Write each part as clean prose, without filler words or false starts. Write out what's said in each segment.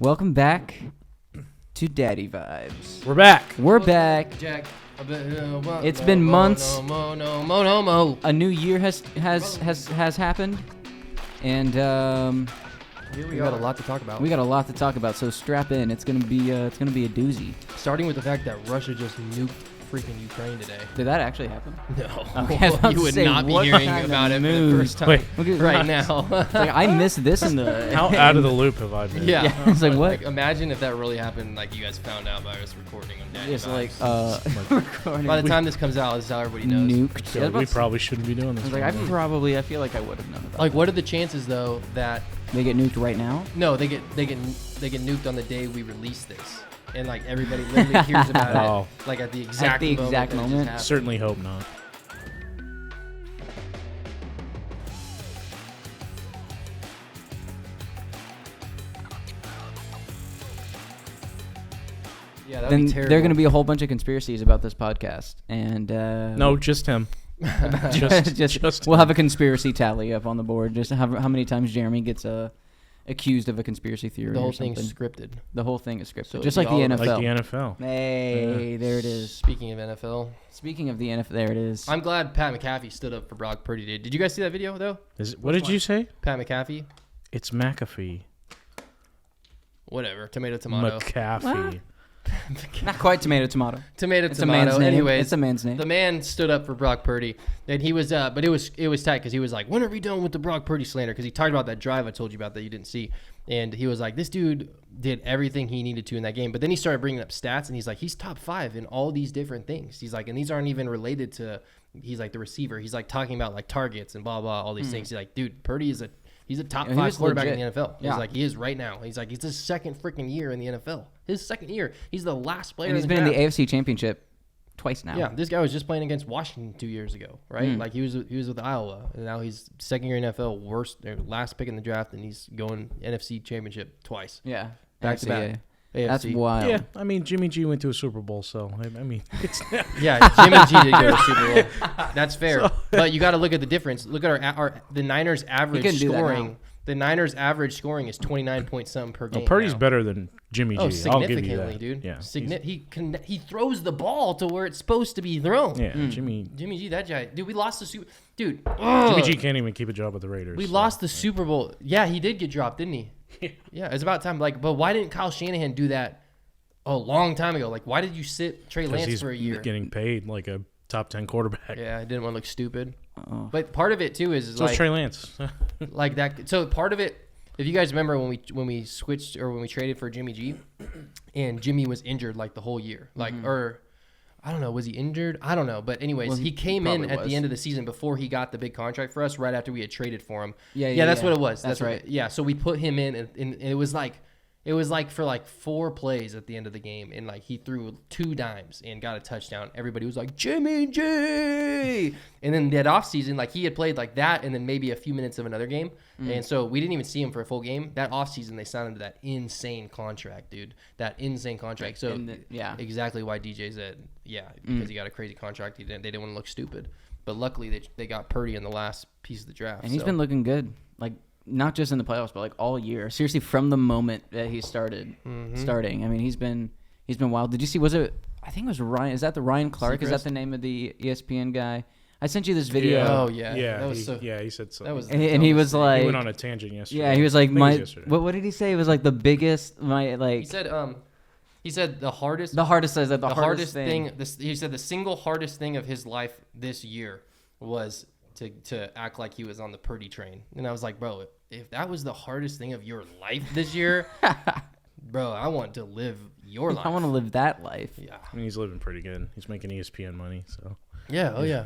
Welcome back to Daddy Vibes. We're back. We're back. Jack. It's been months. No. A new year has happened, and We got a lot to talk about. we got a lot to talk about. So strap in. It's gonna be a doozy. Starting with the fact that Russia just nuked freaking Ukraine today. Did that actually happen? No. Okay, I was about You to would say, not be what hearing kind of about it for the news? first time Wait. Okay, right now. It's like, I missed this in the. How out of the loop have I been? Yeah. Yeah, it's like, what? Like, imagine if that really happened, like you guys found out by us recording on Daddy Just Vibes. like recording. By the time this comes out, this is how everybody knows. Nuked. So Yeah, I was we about to- probably shouldn't be doing this. I was like, I feel like I would have known about. Like, what are the chances though that They get nuked right now. no, they get nuked on the day we release this, and like everybody literally hears about Oh. it, like at the exact the exact moment. that it just moment? happened. Certainly hope not. Yeah, that'd Then be terrible. there are going to be a whole bunch of conspiracies about this podcast, and No, just him. just we'll have a conspiracy tally up on the board. Just how many times Jeremy gets accused of a conspiracy theory. The whole or something. thing's scripted. The whole thing is scripted, So just it'd like be the all NFL. like the NFL. Hey, Yeah. there it is. Speaking of NFL, Speaking of the NFL, there it is. I'm glad Pat McAfee stood up for Brock Purdy. Did you guys see that video though? What did you say? Pat McAfee, It's McAfee. whatever, tomato. McAfee. Not quite tomato. Tomato. It's a man's name. Anyways, It's a man's name. the man stood up for Brock Purdy, and he was, but it was tight because he was like, "When are we done with the Brock Purdy slander?" Because he talked about that drive I told you about that you didn't see, and he was like, "This dude did everything he needed to in that game." But then he started bringing up stats, and he's like, "He's top 5 in all these different things." He's like, and these aren't even related to. He's like the receiver. He's like talking about like targets and blah blah all these things. He's like, "Dude, Purdy is He's a top Yeah, he 5 was quarterback legit. in the NFL. Yeah. He's like, he is right now. He's like, it's his second freaking year in the NFL. His second year. He's the last player And he's in been in the draft. AFC Championship twice now. Yeah, this guy was just playing against Washington 2 years ago, right? Like he was with Iowa, and now he's second year NFL, last pick in the draft, and he's going NFC Championship twice, Yeah. back to back. AFC. That's AFC. wild. Yeah, I mean Jimmy G went to a Super Bowl, so I mean it's Yeah, Jimmy G did go to Super Bowl. That's fair, but you got to look at the difference. Look at the Niners' average couldn't do that scoring. now. The Niners' average scoring is 29 point something per game. Purdy's now. better than Jimmy G. Oh, I'll significantly, give you that. dude. Yeah, He throws the ball to where it's supposed to be thrown. yeah. Jimmy Jimmy G, that guy, dude. We lost the Super. Dude, Jimmy G can't even keep a job with the Raiders. we so. lost the Super Bowl. Yeah, he did get dropped, didn't he? Yeah, it's about time. Like, but why didn't Kyle Shanahan do that a long time ago? Like, why did you sit Trey 'Cause Lance he's for a year? getting paid like a top 10 quarterback. Yeah, I didn't want to look stupid. Oh. But part of it too is So like it's Trey Lance. like that. So part of it, if you guys remember when we switched or when we traded for Jimmy G, and Jimmy was injured like the whole year, like or I don't know, was he injured? I don't know, but anyways, Well, he he came in probably at was. the end of the season before he got the big contract for us, right after we had traded for him. Yeah, that's yeah. what it was. That's what right. yeah, so we put him in, and it was like for like 4 plays at the end of the game, and like he threw 2 dimes and got a touchdown. Everybody was like, Jimmy G! And then that offseason, like he had played like that and then maybe a few minutes of another game. And so we didn't even see him for a full game. That offseason, they signed him to that insane contract, dude. That insane contract. So yeah. exactly why DJ said, because he got a crazy contract. They didn't want to look stupid. But luckily, they got Purdy in the last piece of the draft. And he's been looking good. Like, not just in the playoffs, but like all year. Seriously, from the moment that he started starting. I mean, he's been wild. Did you see? I think it was Ryan. Is that the Ryan Clark? Is that the name of the ESPN guy? I sent you this video. Yeah. Oh, yeah. Yeah, That was he said so. that was And he was like, he went on a tangent yesterday. yeah, he was like, I think it was yesterday. what did he say? It was like the biggest, he said the hardest thing. He said the single hardest thing of his life this year was to act like he was on the Purdy train. And I was like, bro, if that was the hardest thing of your life this year, bro, I want to live your life. I want to live that life. Yeah. I mean, he's living pretty good. He's making ESPN money, so. Yeah, oh yeah.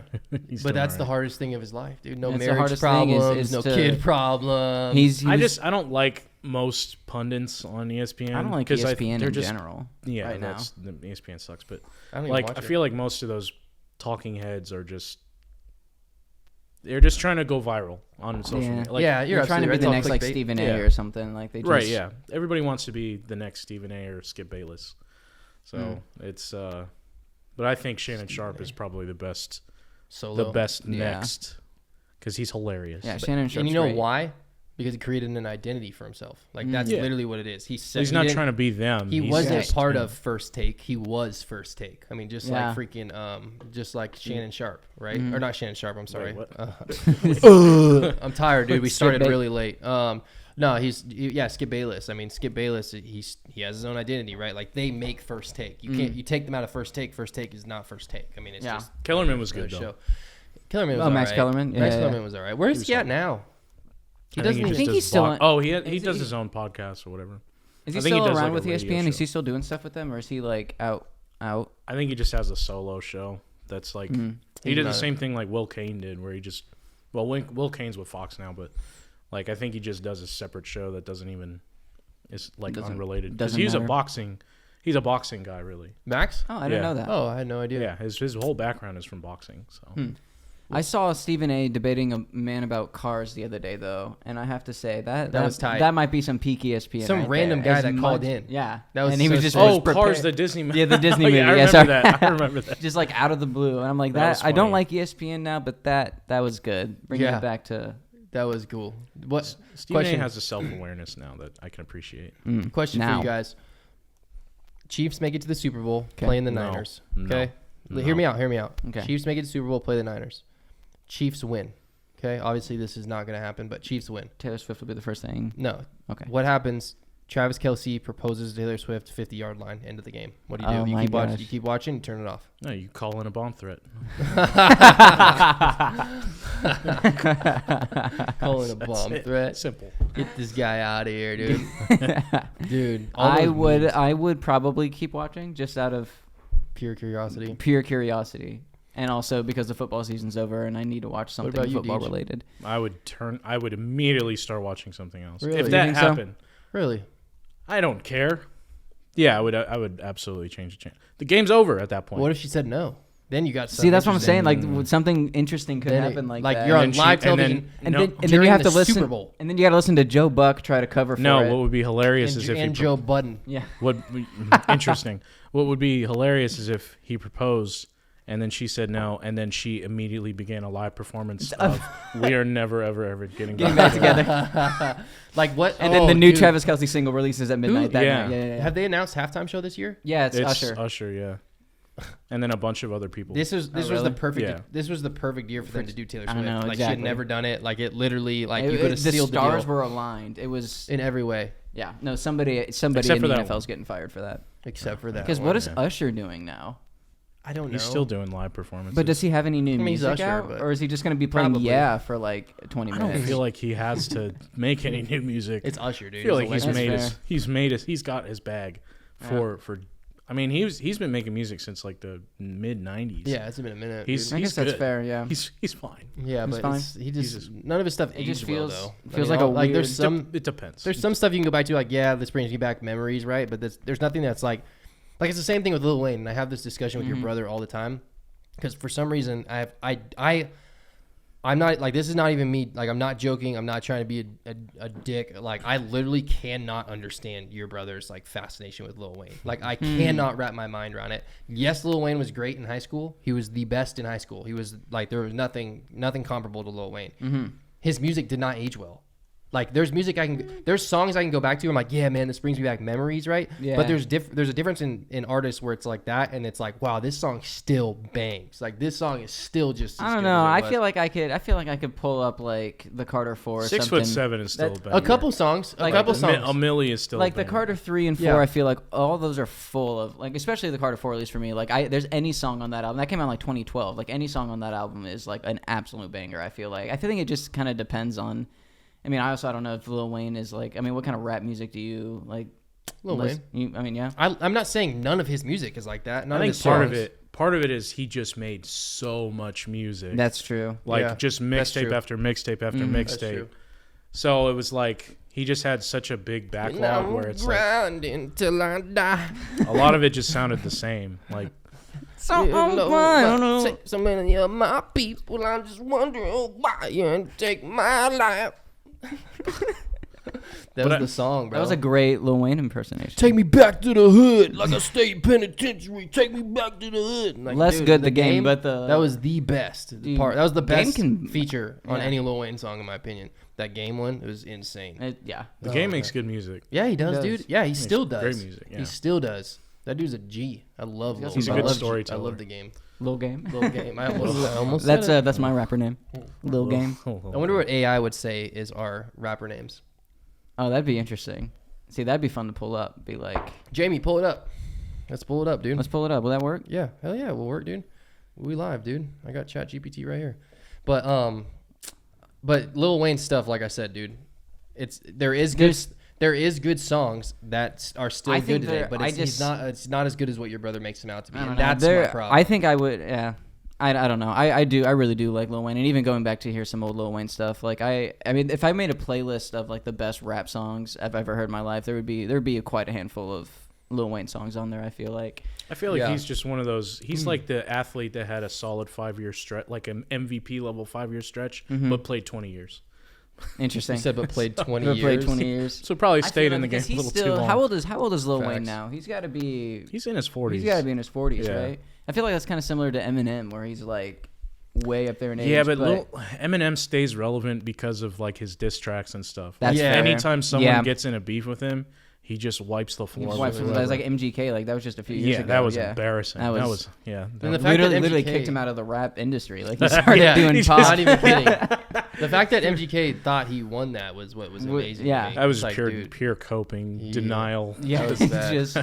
He's But doing that's all the right. hardest thing of his life, dude. No That's the marriage hardest thing is problems, no to- kid problems. I don't like most pundits on ESPN. I don't like 'cause ESPN they're in just, general. Yeah, right now. the ESPN sucks, but I don't even like watch I it. feel like most of those talking heads are just they're just trying to go viral on social Yeah. media. Like, yeah, you're They're trying to be absolutely the right. next It's all like clickbait. Stephen A. Yeah. or something. Like they just, right, yeah. Everybody wants to be the next Stephen A. or Skip Bayless. So it's but I think Shannon Sharp is probably the best Solo. next Yeah. because he's hilarious. Yeah, Shannon Sharp's And you know great. why? because he created an identity for himself. Like that's literally what it is. He's not trying to be them. He wasn't part of First Take. He was First Take. I mean, just like freaking, just like Shannon Sharp, right? Or not Shannon Sharp. I'm sorry. Wait, I'm tired, dude. We started really late. No, Skip Bayless. I mean, Skip Bayless, he has his own identity, right? Like they make First Take. You can't, you take them out of First Take. First Take is not First Take. I mean, it's just Kellerman was good though. Kellerman was Max Kellerman. Max Kellerman was all right. Where is he at now? He doesn't. I think he's still. He does his own podcast or whatever. Is he still around with ESPN? Is he still doing stuff with them, or is he like out? I think he just has a solo show. That's like he did the same thing like Will Kane did, where he just Will Kane's with Fox now, but like I think he just does a separate show that doesn't even is like unrelated because he's a boxing guy really. Max? Oh, I didn't know that. Oh, I had no idea. Yeah, his whole background is from boxing. So. I saw Stephen A. debating a man about cars the other day, though, and I have to say that was tight. That might be some peak ESPN. Some random guy that called in. Yeah, that was. And he was just Cars, the Disney movie. Yeah, the Disney movie. I remember that. Just like out of the blue, and I'm like that. I don't like ESPN now, but that was good. Bringing it back to that was cool. What Stephen A. has a self-awareness now that I can appreciate. Question for you guys: Chiefs make it to the Super Bowl, playing the Niners. Okay, hear me out. Okay. Chiefs make it to the Super Bowl, play the Niners. Chiefs win. Okay, obviously this is not going to happen, but Chiefs win. Taylor Swift will be the first thing. No. Okay. What happens? Travis Kelce proposes to Taylor Swift, 50-yard line, end of the game. What do? You keep watching, you turn it off. No, you call in a bomb threat. Call in a bomb threat. Simple. Get this guy out of here, dude. Dude. I would probably keep watching just out of pure curiosity. And also because the football season's over and I need to watch something football related. I would immediately start watching something else. Really? If that happened. So? Really? I don't care. Yeah, I would absolutely change the channel. The game's over at that point. What if she said no? Then you got see. That's what I'm saying. Like something interesting could happen. Like that. You're on live television, and then you have to listen. Super Bowl. And then you got to listen to Joe Buck try to cover for it. No, what would be hilarious is if Joe Budden. Yeah. Interesting. What would be hilarious is if he proposed. And then she said no, and then she immediately began a live performance of "We Are Never Ever Ever Getting Back Together." Like what? And then the new Travis Kelce single releases at midnight that night. Yeah. Have they announced halftime show this year? Yeah, it's Usher. Usher, yeah. And then a bunch of other people. This was the perfect. Yeah. This was the perfect year for them to do Taylor Swift. I know, like she had never done it. Like it literally, like you could have sealed the deal. The stars were aligned. It was in every way. Yeah. No, somebody in the NFL is getting fired for that. Except for that. Because what is Usher doing now? I don't know. He's still doing live performances. But does he have any new music out? Or is he just going to be playing for like 20 minutes? I don't feel like he has to make any new music. It's Usher, dude. I feel like he's got his bag for I mean, he's been making music since like the mid 90s. Yeah, it's been a minute. I guess that's fair, yeah. He's fine. Yeah, but fine. He just none of his stuff aged well though. Feels like a weird, there's some it depends. There's some stuff you can go back to like this brings me back memories, right? But there's nothing that's like it's the same thing with Lil Wayne, and I have this discussion with your brother all the time, because for some reason I'm not like, this is not even me, like I'm not joking, I'm not trying to be a dick, like I literally cannot understand your brother's like fascination with Lil Wayne. Like I cannot wrap my mind around it. Yes, Lil Wayne was great in high school. He was the best in high school. He was like, there was nothing comparable to Lil Wayne. His music did not age well. Like there's songs I can go back to. I'm like, yeah, man, this brings me back memories, right? Yeah. But there's a difference in artists where it's like that, and it's like, wow, this song still bangs. Like this song is still just. I don't know. I feel like I could pull up like the Carter 4 or 6'7" is still a couple songs. A couple songs. A Millie is still like the Carter 3 and 4. Yeah. I feel like all those are full of like, especially the Carter 4, at least for me. Like there's any song on that album that came out in like 2012. Like any song on that album is like an absolute banger. I feel like it just kind of depends on. I mean, I don't know if Lil Wayne is like. I mean, what kind of rap music do you like? Lil Wayne. Yeah. I'm not saying none of his music is like that. I think part of it is he just made so much music. That's true. Like just mixtape after mixtape after mixtape. So it was like he just had such a big backlog where it's grinding like till I die. A lot of it just sounded the same. Like so many of my people, I'm just wondering why you take my life. That was the song, bro. That was a great Lil Wayne impersonation. Take me back to the hood like a state penitentiary. Take me back to the hood. Like, Less good the game, but the... That was the best part. That was the best feature on yeah. any Lil Wayne song, in my opinion. That game one, it was insane. The game makes good music. Yeah, he does, dude. Yeah, he still does. Great music. Yeah. He still does. That dude's a G. I love Lil Wayne. He's a good storyteller. I love the game. Lil Game. Lil Game. I almost said it. That's my rapper name. Lil Game. I wonder what AI would say is our rapper names. Oh, that'd be interesting. See, that'd be fun to pull up. Be like, Jamie, pull it up. Let's pull it up, dude. let's pull it up. Will that work? Yeah, hell yeah, we'll work, dude. We live, dude. I got ChatGPT right here. But Lil Wayne stuff, like I said, dude, there is good songs that are still good today, but it's not as good as what your brother makes them out to be. And that's my problem. I think I would. Yeah. I don't know. I really do like Lil Wayne, and even going back to hear some old Lil Wayne stuff. Like I mean, if I made a playlist of like the best rap songs I've ever heard in my life, there'd be quite a handful of Lil Wayne songs on there. I feel like he's just one of those. He's like the athlete that had a solid 5-year stretch, like an MVP level 5-year stretch, but played 20 years. Interesting. You said, but played 20 years. Played 20 years. So probably stayed in the game a little too long. How old is Lil Wayne now? He's got to be. He's in his 40s. He's got to be in his 40s, right? I feel like that's kind of similar to Eminem, where he's like way up there in age. Yeah, but Eminem stays relevant because of like his diss tracks and stuff. That's fair. Anytime someone gets in a beef with him, he just wipes the floor. That was like MGK. Like that was just a few years ago. That was embarrassing. That was And the fact that literally kicked him out of the rap industry. Like he started doing pop. Not even kidding. The fact that MGK thought he won that was what was amazing. Yeah, that was pure coping, denial. Yeah, just.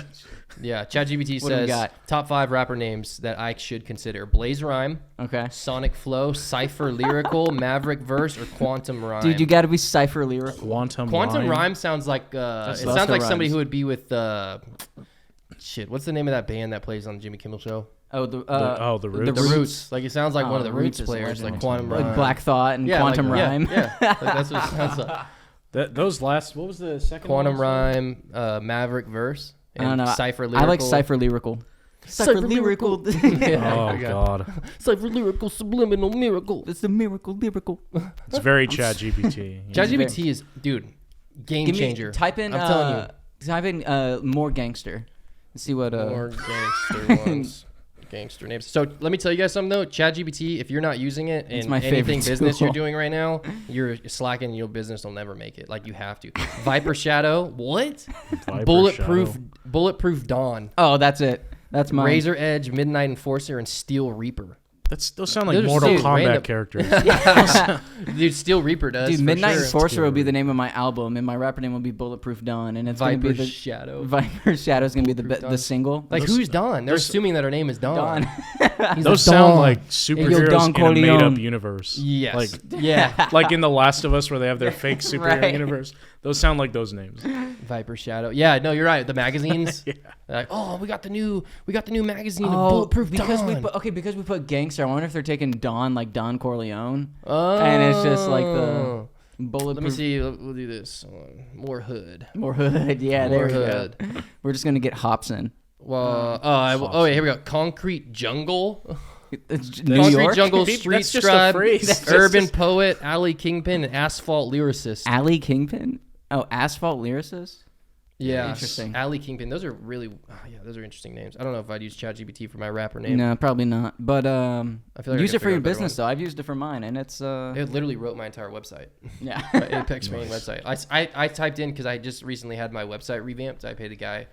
Yeah, ChatGPT says top 5 rapper names that I should consider: Blaze Rhyme, Sonic Flow, Cypher Lyrical, Maverick Verse, or Quantum Rhyme. Dude, you got to be Cypher Lyrical. Quantum Rhyme sounds like it sounds like somebody who would be with shit. What's the name of that band that plays on the Jimmy Kimmel Show? Oh, the Roots. The Roots. Like it sounds like one of the Roots players, like Quantum Rhyme, like Black Thought and Quantum Rhyme. Yeah, like that's what it sounds like. Those last. What was the second? Quantum Rhyme, Maverick Verse. I don't know. Cypher Lyrical. I like Cypher Lyrical. Cypher Lyrical. Oh God. Cypher Lyrical, subliminal miracle. It's the miracle lyrical. It's very ChatGPT. ChatGPT is, dude, game changer. Type in. I'm telling you. Type in more gangster. Let's see what. More gangster ones. Gangster names. So let me tell you guys something though. ChatGPT, if you're not using it in anything business you're doing right now, you're slacking. Your business will never make it. Like you have to. Viper Shadow. What? Bulletproof Dawn. Oh, that's it. That's mine. Razor Edge, Midnight Enforcer, and Steel Reaper. Those sound like Mortal Kombat characters. Dude, Steel Reaper does. Dude, Midnight Enforcer will be the name of my album, and my rapper name will be Bulletproof Dawn, and it's going to be the Shadow. Viper Shadow is going to be the single. Like who's Dawn? They're assuming that her name is Dawn. Those sound like superheroes in a made-up universe. Yes. Like in The Last of Us, where they have their fake superhero universe. Those sound like those names. Viper Shadow. Yeah, no, you're right. The magazines. Like, oh, we got the new magazine of Bulletproof Dawn. Because we put gangster. I wonder if they're taking Don like Don Corleone. Oh. And it's just like the bulletproof. Let me see. We'll do this. More hood. More hood. Yeah, there we go. We're just gonna get Hobson. Well, here we go. Concrete Jungle. New Concrete York? Jungle, Street Scribe, Urban Poet, Alley Kingpin, and Asphalt Lyricist. Alley Kingpin? Oh, Asphalt Lyricist? Yeah, interesting. Alley Kingpin. Those are really, those are interesting names. I don't know if I'd use ChatGPT for my rapper name. No, probably not. But I feel like use it for your business, though. I've used it for mine, and it's... It literally wrote my entire website. Yeah. My Apex main website. I typed in, because I just recently had my website revamped. I paid a guy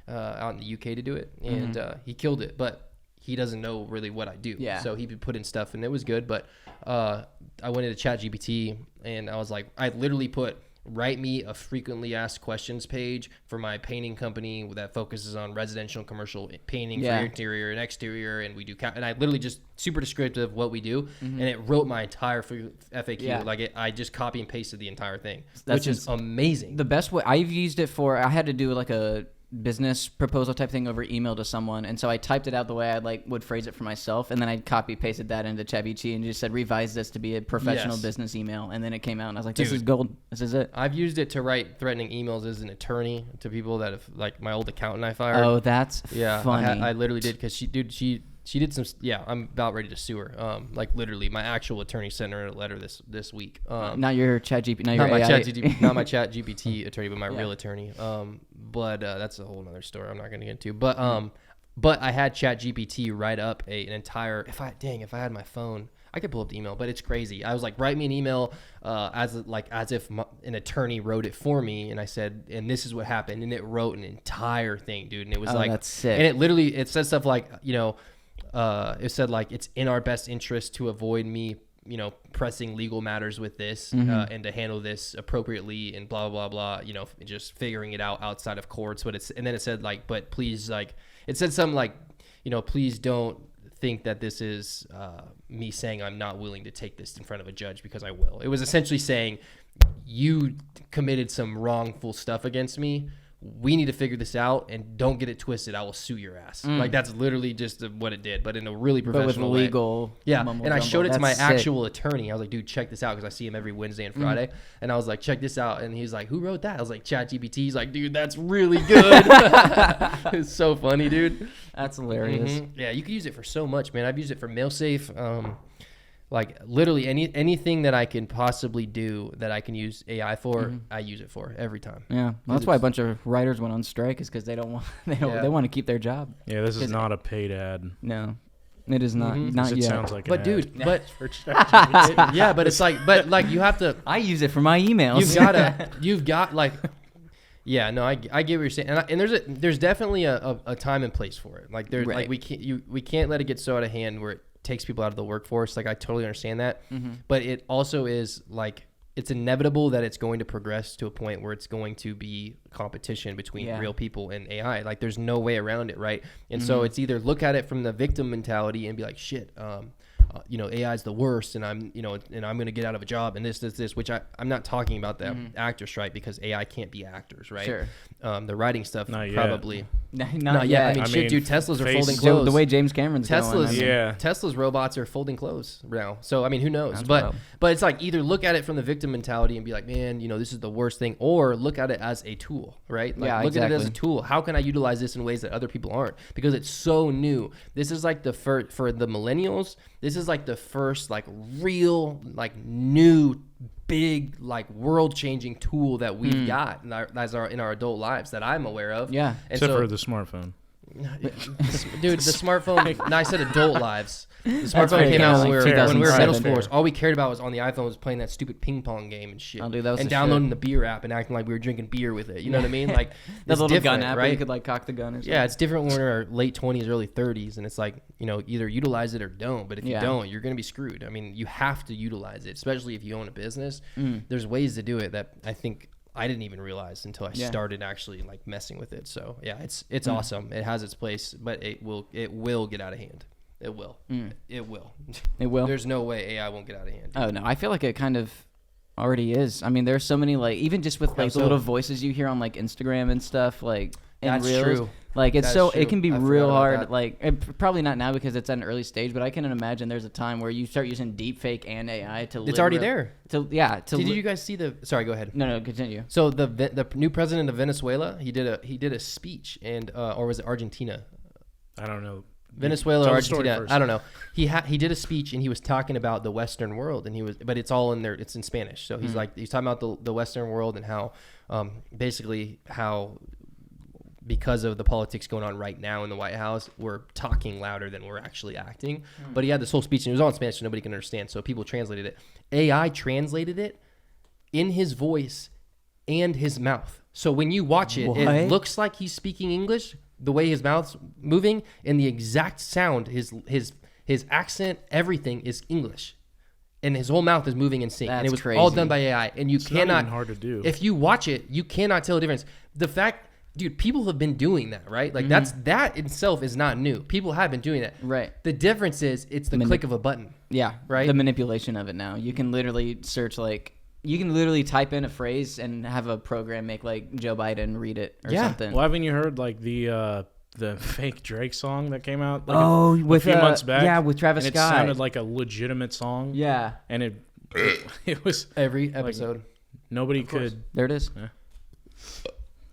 out in the UK to do it, and he killed it. But he doesn't know really what I do. Yeah. So he put in stuff, and it was good. But I went into ChatGPT, and I was like, I literally put... write me a frequently asked questions page for my painting company that focuses on residential and commercial painting for interior and exterior, and we do and I literally just super descriptive of what we do, and it wrote my entire FAQ. Like I just copy and pasted the entire thing, which is amazing. The best way I've used it for, I had to do like a business proposal type thing over email to someone, and so I typed it out the way I would phrase it for myself, and then I copy pasted that into ChatGPT and just said revise this to be a professional business email, and then it came out, and I was like, this is gold. This is it. I've used it to write threatening emails as an attorney to people that have, like my old accountant I fired. Oh, that's funny. I literally did, because she She did some. Yeah, I'm about ready to sue her. Like literally, my actual attorney sent her a letter this week. Not your chat GPT. Not my chat GPT. Not my chat GPT attorney, but my real attorney. But that's a whole other story. I'm not going to get into. But I had chat GPT write up an entire. If I had my phone, I could pull up the email. But it's crazy. I was like, write me an email as if an attorney wrote it for me, and I said, and this is what happened, and it wrote an entire thing, dude. And it was that's sick. And it said stuff like, it said like it's in our best interest to avoid me, pressing legal matters with this and to handle this appropriately and blah, blah, blah, just figuring it out outside of courts. And then it said like, but please, like, it said something like, please don't think that this is me saying I'm not willing to take this in front of a judge because I will. It was essentially saying you committed some wrongful stuff against me. We need to figure this out, and don't get it twisted. I will sue your ass. Like that's literally just what it did, but in a really professional with legal way. Yeah, and I showed it to my sick. Actual attorney. I was like, dude, check this out, because I see him every Wednesday and Friday. And I was like, check this out. And he's like, who wrote that? I was like, ChatGPT. He's like, dude, that's really good. It's so funny, dude. That's hilarious. Yeah, you could use it for so much, man. I've used it for mailsafe. Like literally anything that I can possibly do that I can use AI for, I use it for every time. Yeah, well, that's why a bunch of writers went on strike, is because they want to keep their job. Yeah, this is not a paid ad. No, it is not. Not It yet. sounds like But an dude, ad. but yeah, but it's like, you have to. I use it for my emails. You've got like. Yeah, no, I get what you're saying, and there's definitely a time and place for it. Like there's like we can't let it get so out of hand where it takes people out of the workforce. Like I totally understand that, but it also is like it's inevitable that it's going to progress to a point where it's going to be competition between real people and AI. Like there's no way around it, right? And so it's either look at it from the victim mentality and be like, shit, AI is the worst, and I'm going to get out of a job, and this, which I'm not talking about the actor strike, because AI can't be actors, right? Sure. The writing stuff Not yet. probably. Not yet. I mean, shit, dude, Teslas are folding So clothes. the way James Cameron's Tesla's going. Tesla's robots are folding clothes now. So I mean, who knows? That's But wild. but it's like either look at it from the victim mentality and be like, man, this is the worst thing, or look at it as a tool, right? Like look at it as a tool. How can I utilize this in ways that other people aren't? Because it's so new. This is like the first for the millennials. This is like the first like real like new big like world changing tool that we've got in our adult lives that I'm aware of. Yeah. And Except for the smartphone. Dude, the smartphone. No, I said adult lives. The That's smartphone fair. came out when we were 2007. middle schoolers. All we cared about was on the iPhone was playing that stupid ping pong game and shit, Oh, dude, that was and the downloading shit. the beer app and acting like we were drinking beer with it. You know what I mean? Like That it's little different, gun app where right? you could like cock the gun or something. Yeah, it's different when we're in our late 20s, early 30s, and it's like, either utilize it or don't. But if you don't, you're going to be screwed. I mean, you have to utilize it, especially if you own a business. There's ways to do it that I think I didn't even realize until I started actually like messing with it. So yeah, it's awesome. It has its place, but it will get out of hand. It will. It will. It will. There's no way AI won't get out of hand. Oh no, I feel like it kind of already is. I mean, there's so many like even just with like the little voices you hear on like Instagram and stuff, like That's Reels. true. Like it's That's it true. can be I forgot real about hard. that. Like probably not now because it's at an early stage, but I can imagine there's a time where you start using deepfake and AI to. It's already there. Did you guys see the? Sorry, go ahead. No, continue. So the new president of Venezuela, he did a speech, and or was it Argentina? I don't know. Venezuela Tell or the story Argentina, first. I don't know. He did a speech and he was talking about the Western world, and but it's all in there. It's in Spanish. So he's talking about the Western world and how basically how because of the politics going on right now in the White House, we're talking louder than we're actually acting. But he had this whole speech and it was all in Spanish, so nobody can understand. So people translated it. AI translated it in his voice and his mouth. So when you watch it, What? it looks like he's speaking English, the way his mouth's moving, and the exact sound, his accent, everything is English. And his whole mouth is moving in sync. That's and it was crazy. all done by AI. And you It's cannot not even hard to do. If you watch it, you cannot tell the difference. The fact, dude, people have been doing that, right? Like that itself is not new. People have been doing that. Right. The difference is it's the click of a button. Yeah. Right? The manipulation of it now. You can literally search you can literally type in a phrase and have a program make like Joe Biden read it or something. Well, haven't you heard like the fake Drake song that came out like a few months back? Yeah, with Travis and Scott. It sounded like a legitimate song. Yeah. And it was Every episode. nobody could. There it is.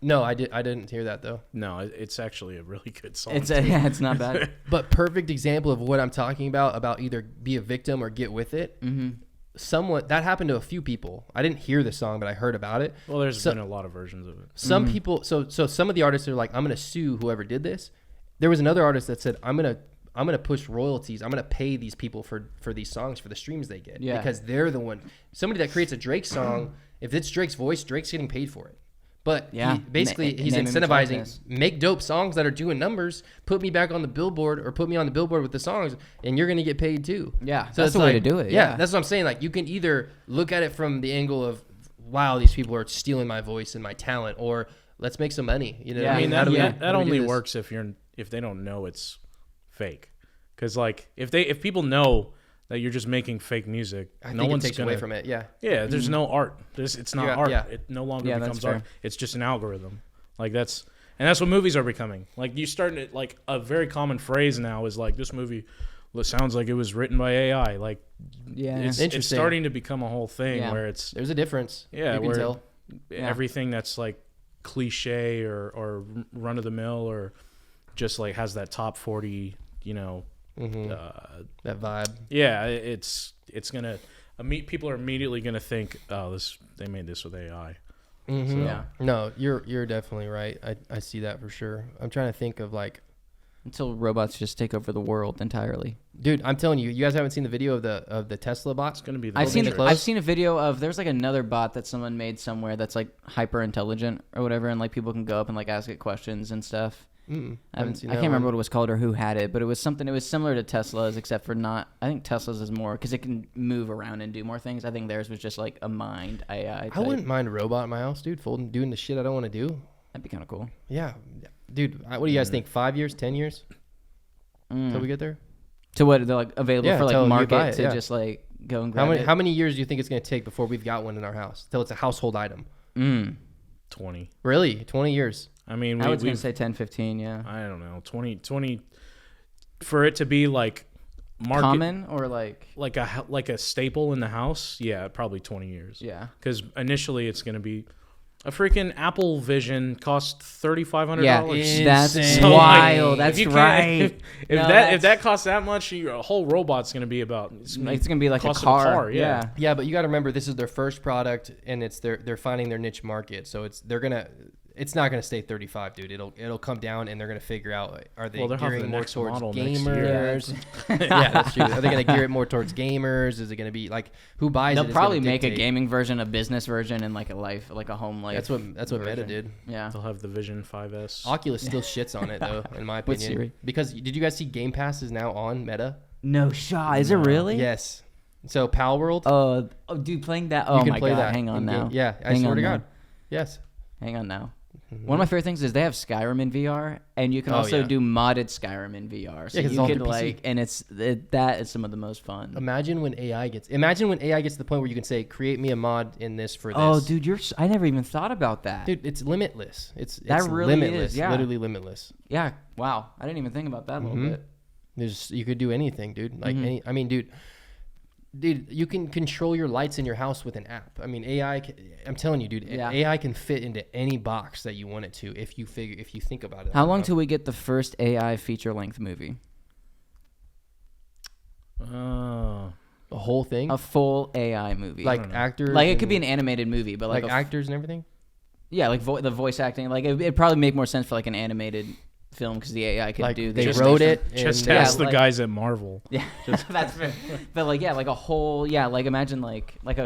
No, I didn't hear that though. No, it's actually a really good song. It's not bad. But perfect example of what I'm talking about either be a victim or get with it. Mm-hmm. Somewhat that happened to a few people. I didn't hear the song, but I heard about it. Well, there's been a lot of versions of it. Some people, so some of the artists are like, I'm gonna sue whoever did this. There was another artist that said, I'm gonna push royalties. I'm gonna pay these people for these songs for the streams they get, because they're the one. Somebody that creates a Drake song, if it's Drake's voice, Drake's getting paid for it. But he's incentivizing, make dope songs that are doing numbers, put me back on the billboard or put me on the billboard with the songs, and you're going to get paid too. Yeah, so that's the way to do it. Yeah, that's what I'm saying. Like, you can either look at it from the angle of, wow, these people are stealing my voice and my talent, or let's make some money. You know, what I mean, that only works if they don't know it's fake. Because like if people know that you're just making fake music, no one takes away from it. Yeah. There's no art. It's not art. Yeah. It no longer becomes art. It's just an algorithm. Like that's what movies are becoming. Like you starting to, like, a very common phrase now is like, this movie sounds like it was written by AI. Like, it's starting to become a whole thing where there's a difference. Yeah, you can tell. Everything that's like cliche or run of the mill or just like has that top 40, that vibe. Yeah, it's gonna people are immediately gonna think, oh, they made this with AI. Mm-hmm. So. Yeah. No, you're definitely right. I see that for sure. I'm trying to think of like, until robots just take over the world entirely. Dude, I'm telling you, you guys haven't seen the video of the Tesla bot? It's gonna be. I've seen a video of, there's like another bot that someone made somewhere that's like hyper intelligent or whatever, and like people can go up and like ask it questions and stuff. I can't remember what it was called or who had it, but it was something. It was similar to Tesla's, except for not. I think Tesla's is more because it can move around and do more things. I think theirs was just like a mind AI type. I wouldn't mind a robot in my house, dude, doing the shit I don't want to do. That'd be kind of cool. Yeah, dude. What do you guys think? 5 years, 10 years, till we get there? To what they're like available for like market to just like go and grab it. How many years do you think it's going to take before we've got one in our house till it's a household item? 20. Really? 20 years? I mean, I was going to say 10, 15, yeah. I don't know. 20 for it to be like market, common or like a staple in the house. Yeah, probably 20 years. Yeah. Cuz initially it's going to be a freaking Apple Vision cost $3,500. Yeah, that's wild. That's right. If that costs that much, your whole robot's going to be about. It's going to be like a car. Yeah. Yeah, but you got to remember, this is their first product, and they're finding their niche market. So it's not going to stay 35, dude. It'll come down, and they're going to figure out, are they gearing more towards gamers? Yeah, that's true. Are they going to gear it more towards gamers? Is it going to be like, who buys it? They'll probably make a gaming version, a business version, and like a home life. That's what Meta did. Yeah, they'll have the Vision 5S. Oculus still shits on it though, in my opinion. Siri? Because did you guys see Game Pass is now on Meta? No shot. Is it really? Yes. So Pal World. Oh, dude, playing that. Oh my god. That Hang on now. Yeah, I swear to God. Yes. Hang on now. One of my favorite things is they have Skyrim in VR, and you can also do modded Skyrim in VR. So you could like, and that is some of the most fun. Imagine when AI gets to the point where you can say, create me a mod in this for this. Oh, dude, I never even thought about that. Dude, it's limitless. It's really limitless. Is, yeah. Literally limitless. Yeah. Wow. I didn't even think about that a little bit. You could do anything, dude. Like Dude, you can control your lights in your house with an app. I mean, I'm telling you, dude, AI can fit into any box that you want it to if you think about it. How long till we get the first AI feature-length movie? The whole thing? A full AI movie. Like actors? Like, it could be an animated movie, but like actors and everything? Yeah, like the voice acting. Like, it'd probably make more sense for like an animated film because the AI could do. They wrote it. Just ask the guys at Marvel. Yeah, that's fair. But like, like a whole, like imagine like a, I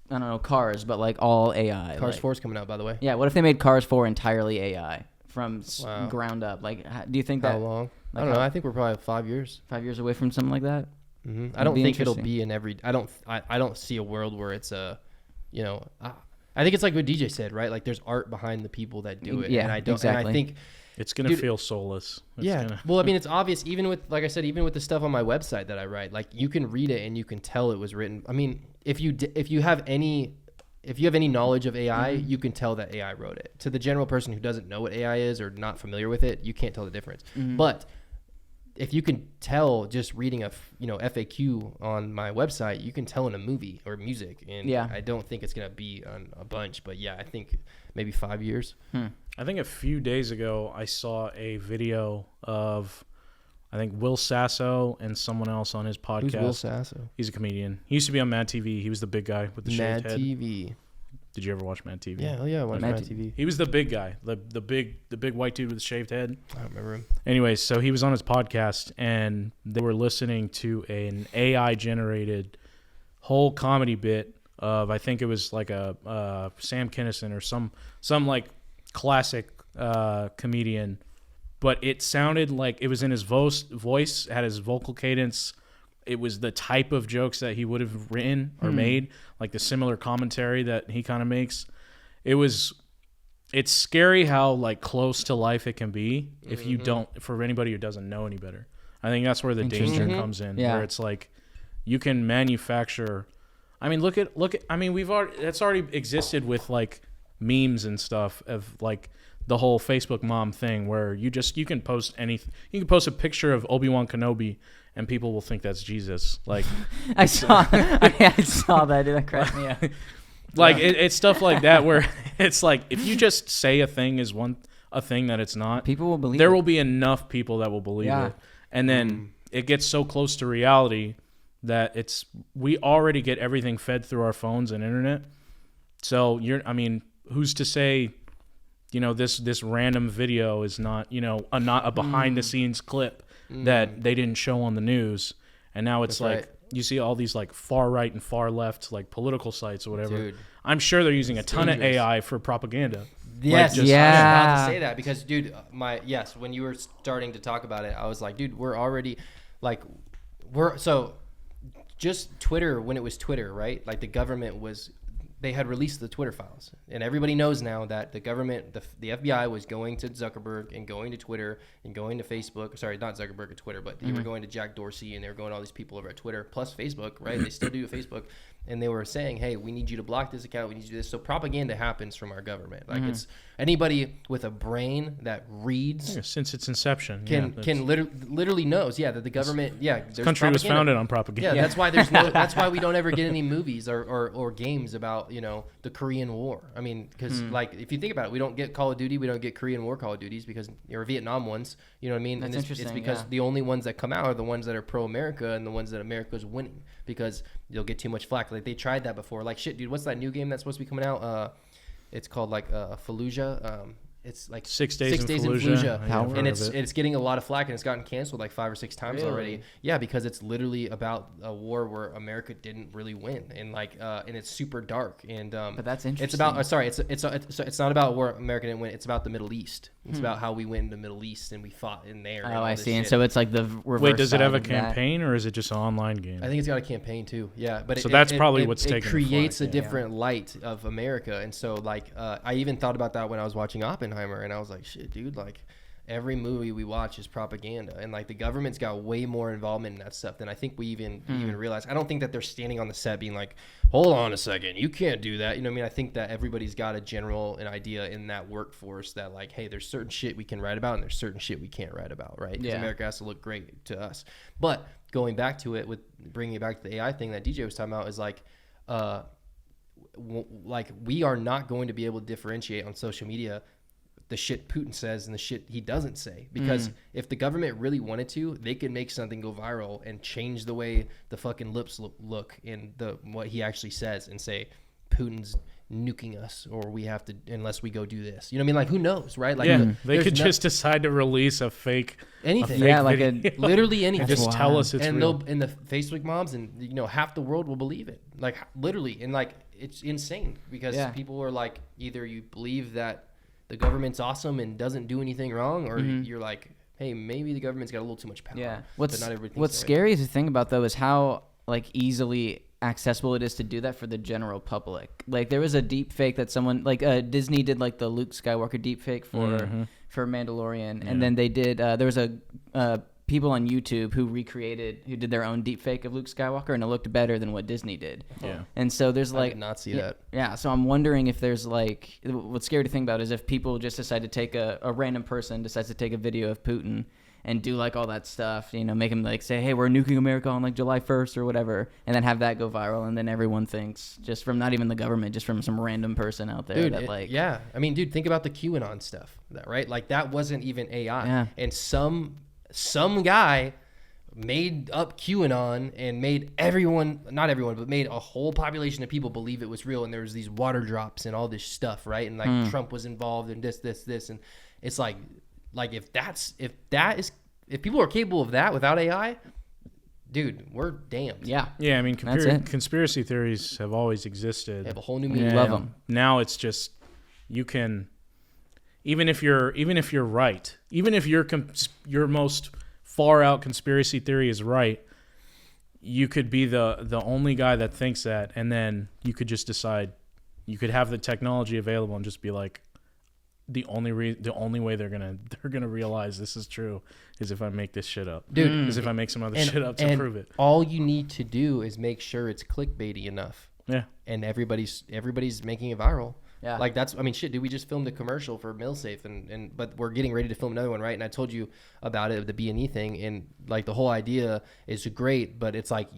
don't know, Cars, but like all AI. Cars 4 is coming out, by the way. Yeah, what if they made Cars 4 entirely AI from ground up? Like, do you think that? How long? Like, I don't know. I think we're probably 5 years. 5 years away from something like that. Mm-hmm. I don't think it'll be in every. I don't see a world where it's a, I think it's like what DJ said, right? Like, there's art behind the people that do it. Yeah, and I don't. Exactly. And I think it's gonna feel soulless. Well, I mean, it's obvious. Even with, like I said, even with the stuff on my website that I write, like, you can read it and you can tell it was written. I mean, if you have any knowledge of AI, you can tell that AI wrote it. To the general person who doesn't know what AI is or not familiar with it, you can't tell the difference. But if you can tell just reading a FAQ on my website, you can tell in a movie or music, and I don't think it's gonna be on a bunch, but I think maybe 5 years. I think a few days ago I saw a video of I think Will Sasso and someone else on his podcast. Who's Will Sasso? He's a comedian. He used to be on Mad TV. He was the big guy with the shaved head. Mad TV. Did you ever watch Mad TV? Yeah, I watched Mad TV. He was the big guy, the big white dude with the shaved head. I don't remember him. Anyways, so he was on his podcast, and they were listening to an AI-generated whole comedy bit of, I think it was like a Sam Kinison or some like classic comedian, but it sounded like it was in his voice, had his vocal cadence. It was the type of jokes that he would have written or made, like the similar commentary that he kind of makes. It's scary how like close to life it can be if you don't, for anybody who doesn't know any better. I think that's where the danger comes in, where it's like you can manufacture. I mean, look at. I mean, that's already existed with like memes and stuff of like the whole Facebook mom thing, where you can post anything. You can post a picture of Obi-Wan Kenobi, and people will think that's Jesus. Like I saw that. That cracked me up. Like it's stuff like that where it's like if you just say a thing is a thing that it's not, people will believe. There will be enough people that will believe it, and then it gets so close to reality that we already get everything fed through our phones and internet. So who's to say, this random video is not not a behind the scenes clip that they didn't show on the news, and now it's you see all these like far right and far left like political sites or whatever. Dude, I'm sure they're using a ton of AI for propaganda. Yes, I was about to say that because, dude, when you were starting to talk about it, I was like, dude, we're already like just Twitter when it was Twitter, right? Like the government they had released the Twitter files, and everybody knows now that the government, the FBI was going to Zuckerberg and going to Twitter and going to Facebook. Sorry, not Zuckerberg and Twitter, but they were going to Jack Dorsey, and they were going to all these people over at Twitter plus Facebook, right? They still do Facebook, and they were saying, hey, we need you to block this account, we need you to do this. So propaganda happens from our government. Like it's anybody with a brain that reads since its inception can literally knows that the government this country was founded on propaganda. That's why that's why we don't ever get any movies or games about the Korean War. I mean, because like if you think about it, we don't get Call of Duty, we don't get Korean War Call of Duties because or Vietnam ones. You know what I mean? That's interesting. It's because the only ones that come out are the ones that are pro-America and the ones that America's winning because they'll get too much flack. Like they tried that before. Like shit, dude, what's that new game that's supposed to be coming out? It's called like Fallujah. It's like 6 days in Fallujah. And it's getting a lot of flack, and it's gotten canceled like 5 or 6 times already. Yeah, because it's literally about a war where America didn't really win, and like and it's super dark. And but that's interesting. It's about it's not about where America didn't win. It's about the Middle East. It's about how we went in the Middle East and we fought in there. Oh, I see. And so it's like the reverse. Wait, does it have a campaign or is it just an online game? I think it's got a campaign too. Yeah, but so that's probably what's taking. It creates a different light of America, and so like I even thought about that when I was watching Oppenheimer, and I was like, shit, dude, like every movie we watch is propaganda, and like the government's got way more involvement in that stuff than I think we even realize. I don't think that they're standing on the set being like, hold on a second, you can't do that. You know what I mean? I think that everybody's got an idea in that workforce that like, hey, there's certain shit we can write about and there's certain shit we can't write about, right? Because America has to look great to us. But going back to it, with bringing it back to the AI thing that DJ was talking about, is like we are not going to be able to differentiate on social media the shit Putin says and the shit he doesn't say, because if the government really wanted to, they could make something go viral and change the way the fucking lips look in what he actually says and say Putin's nuking us, or we have to, unless we go do this. You know what I mean? Like, who knows, right? Like, they could just decide to release a fake anything. Literally anything. Just tell us it's real. And the Facebook mobs and half the world will believe it. Like literally, and like it's insane because people are like, either you believe that the government's awesome and doesn't do anything wrong, or you're like, hey, maybe the government's got a little too much power. Yeah. What's scary to think about though is how like easily accessible it is to do that for the general public. Like there was a deep fake that someone like Disney did, like the Luke Skywalker deep fake for Mandalorian, and then they did there was a people on YouTube who did their own deep fake of Luke Skywalker, and it looked better than what Disney did. Yeah. And so there's I did not see that. Yeah, so I'm wondering if there's like, what's scary to think about is if people just decide to take a random person decides to take a video of Putin and do like all that stuff, make him like say, hey, we're nuking America on like July 1st or whatever, and then have that go viral, and then everyone thinks, just from not even the government, just from some random person out there, dude, I mean, dude, think about the QAnon stuff, right? Like that wasn't even AI, and some guy made up QAnon and made not everyone, but made a whole population of people believe it was real, and there was these water drops and all this stuff, right? And like Trump was involved in this, and it's like if people are capable of that without AI, dude, we're damned. Yeah. Yeah, I mean, conspiracy theories have always existed. They have a whole new meaning. Love them. Now it's just you can, even if you're right, even if your most far out conspiracy theory is right, you could be the only guy that thinks that, and then you could just decide, you could have the technology available and just be like, the only way they're gonna realize this is true is if I make this shit up, dude. Is if I make some other shit up to prove it. All you need to do is make sure it's clickbaity enough. Yeah. And everybody's making it viral. Yeah. Like shit, dude, we just filmed a commercial for MilSafe but we're getting ready to film another one, right? And I told you about it, the B&E thing, and like the whole idea is great, but it's like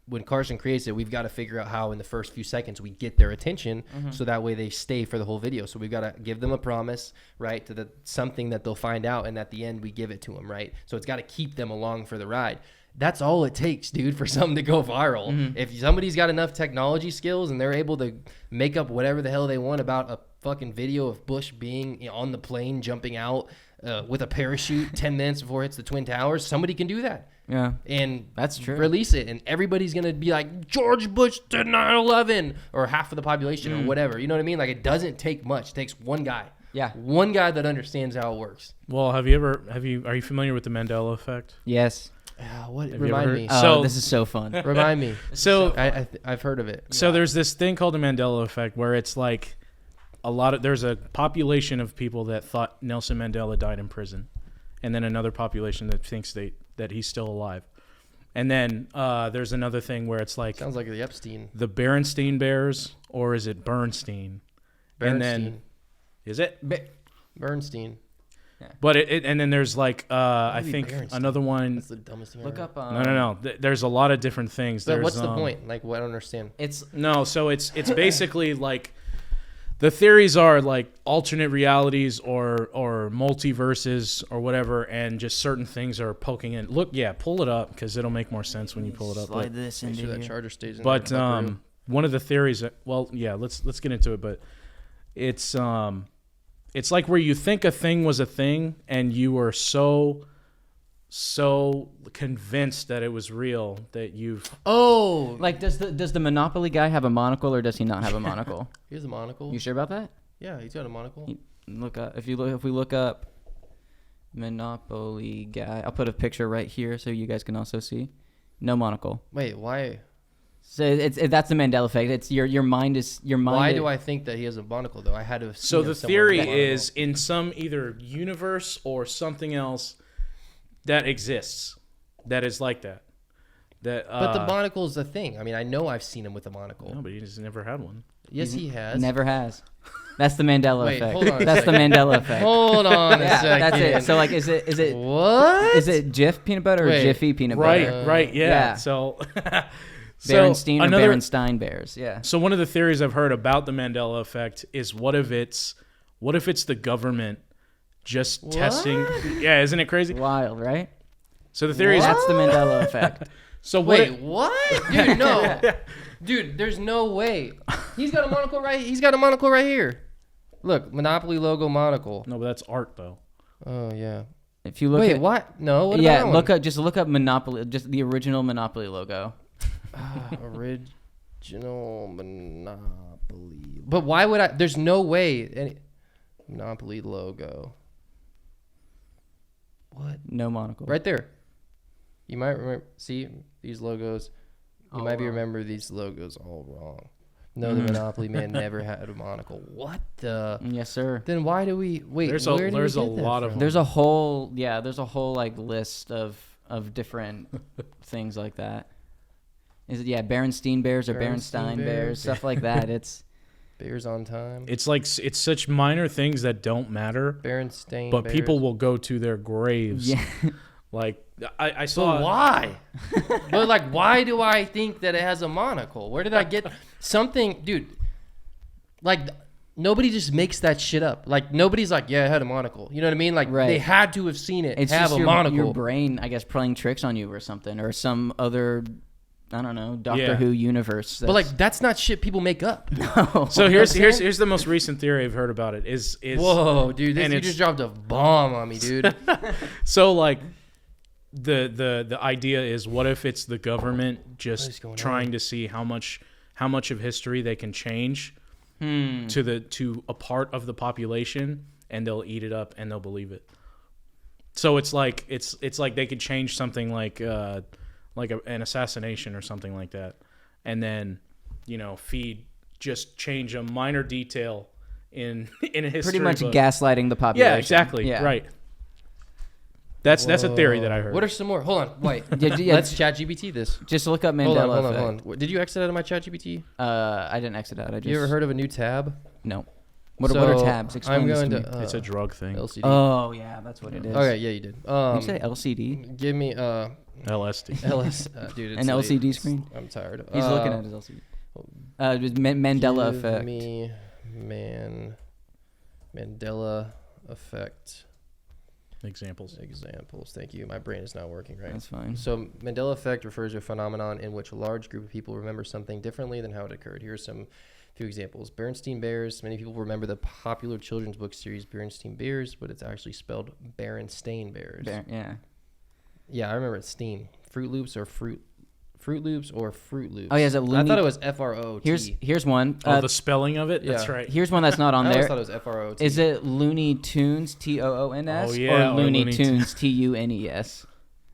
when Carson creates it, we've got to figure out how in the first few seconds we get their attention, so that way they stay for the whole video. So we've got to give them a promise, right, to something that they'll find out, and at the end we give it to them, right? So it's got to keep them along for the ride. That's all it takes, dude, for something to go viral. If somebody's got enough technology skills and they're able to make up whatever the hell they want about a fucking video of Bush being on the plane, jumping out with a parachute 10 minutes before it hits the Twin Towers, somebody can do that. Yeah, and that's true. Release it, and everybody's gonna be like, George Bush did 9/11, or half of the population, or whatever. You know what I mean? Like, it doesn't take much. It takes one guy. Yeah, one guy that understands how it works. Well, are you familiar with the Mandela effect? Yes. Remind me. Oh, this is so fun. Remind me. So I've heard of it. So there's this thing called the Mandela effect where it's like there's a population of people that thought Nelson Mandela died in prison, and then another population that thinks that he's still alive. And then there's another thing where it's like, sounds like the Epstein, the Berenstein Bears, or is it Bernstein? And then is it Bernstein? Yeah. But and then there's like I think Bernstein. Another one. That's the dumbest thing. Look ever. up. No. There's a lot of different things. But what's the point? Like, what I don't understand. So it's basically like, the theories are like alternate realities or multiverses or whatever, and just certain things are poking in. Pull it up because it'll make more sense when you pull it up. Slide this into that charger stays in. But one of the theories, let's get into it. But it's like where you think a thing was a thing, and you were so convinced that it was real that you've like does the Monopoly guy have a monocle, or does he not have a monocle? He has a monocle. You sure about that? Yeah, he's got a monocle. If we look up Monopoly guy, I'll put a picture right here so you guys can also see. No monocle. Wait, why? So that's the Mandela effect. It's your mind. Why do I think that he has a monocle though? I had to. So the theory is in some either universe or something else that exists that is like that. But the monocle is a thing. I mean, I know I've seen him with a monocle. No, but he's never had one. Yes, he has. Never has. That's the Mandela Wait, effect. hold on That's the Mandela effect. Hold on a second. That's it. So like, is it what? Is it Jif peanut butter or Jiffy peanut butter? Right. Yeah. So. Berenstein or Berenstein Bears. Yeah. So one of the theories I've heard about the Mandela effect is what if it's the government just testing? Yeah, isn't it crazy? Wild, right? So the theory is that's the Mandela effect. So wait, what? Dude, no. Dude, there's no way. He's got a monocle right here. Look, Monopoly logo monocle. No, but that's art though. Oh yeah. If you look what? No, what about look up Monopoly, just the original Monopoly logo. Original Monopoly. But why would I? There's no way. Monopoly logo. What? No monocle. Right there. You might remember. See these logos. You might remember these logos all wrong. No, the Monopoly man never had a monocle. What the? Yes, sir. Then why do we wait? There's a lot of them. There's a whole like list of different things like that. Is it Berenstein Bears or Berenstein Bears, stuff like that? It's Bears on time. It's like it's such minor things that don't matter. Berenstain but Bears. People will go to their graves. Yeah. Like I saw. So why? But like, why do I think that it has a monocle? Where did I get something, dude? Like, nobody just makes that shit up. Like, nobody's like, yeah, it had a monocle. You know what I mean? Like, they had to have seen it. It's have just a monocle. your brain, I guess, playing tricks on you or something, or some other, I don't know, Doctor Who universe. But like, that's not shit people make up. No. So here's the most recent theory I've heard about it. Is whoa, dude, you just dropped a bomb on me, dude. So like, the idea is, what if it's the government just trying to see how much of history they can change to a part of the population, and they'll eat it up and they'll believe it. So it's like they could change something like an assassination or something like that, and then change a minor detail in a history. Pretty much gaslighting the population. Yeah, exactly. Yeah. Right. That's a theory that I heard. What are some more? Hold on, wait. Let's ChatGPT this. Just look up Mandela effect. Hold on. Did you exit out of my ChatGPT? I didn't exit out. You ever heard of a new tab? No. What are tabs? Explain this to me. It's a drug thing. LCD. Oh yeah, that's what it is. Okay, yeah, you did. Did you say LCD? Give me LSD. Dude, it's an LCD screen. I'm tired. He's looking at his LCD. Mandela effect. Me Mandela effect. Examples. Thank you. My brain is not working right. That's fine. So Mandela effect refers to a phenomenon in which a large group of people remember something differently than how it occurred. Here are some few examples. Berenstain Bears. Many people remember the popular children's book series Berenstain Bears, but it's actually spelled Berenstain Bears. Yeah, I remember it's Steen. Fruit Loops or Fruit Loops. Oh yeah, is it Looney? I thought it was FROT. Here's one. The spelling of it. Yeah. That's right. Here's one that's not on I there. thought it was FROT. Is it Looney Tunes TOONS Oh, yeah, or Looney Tunes TUNES?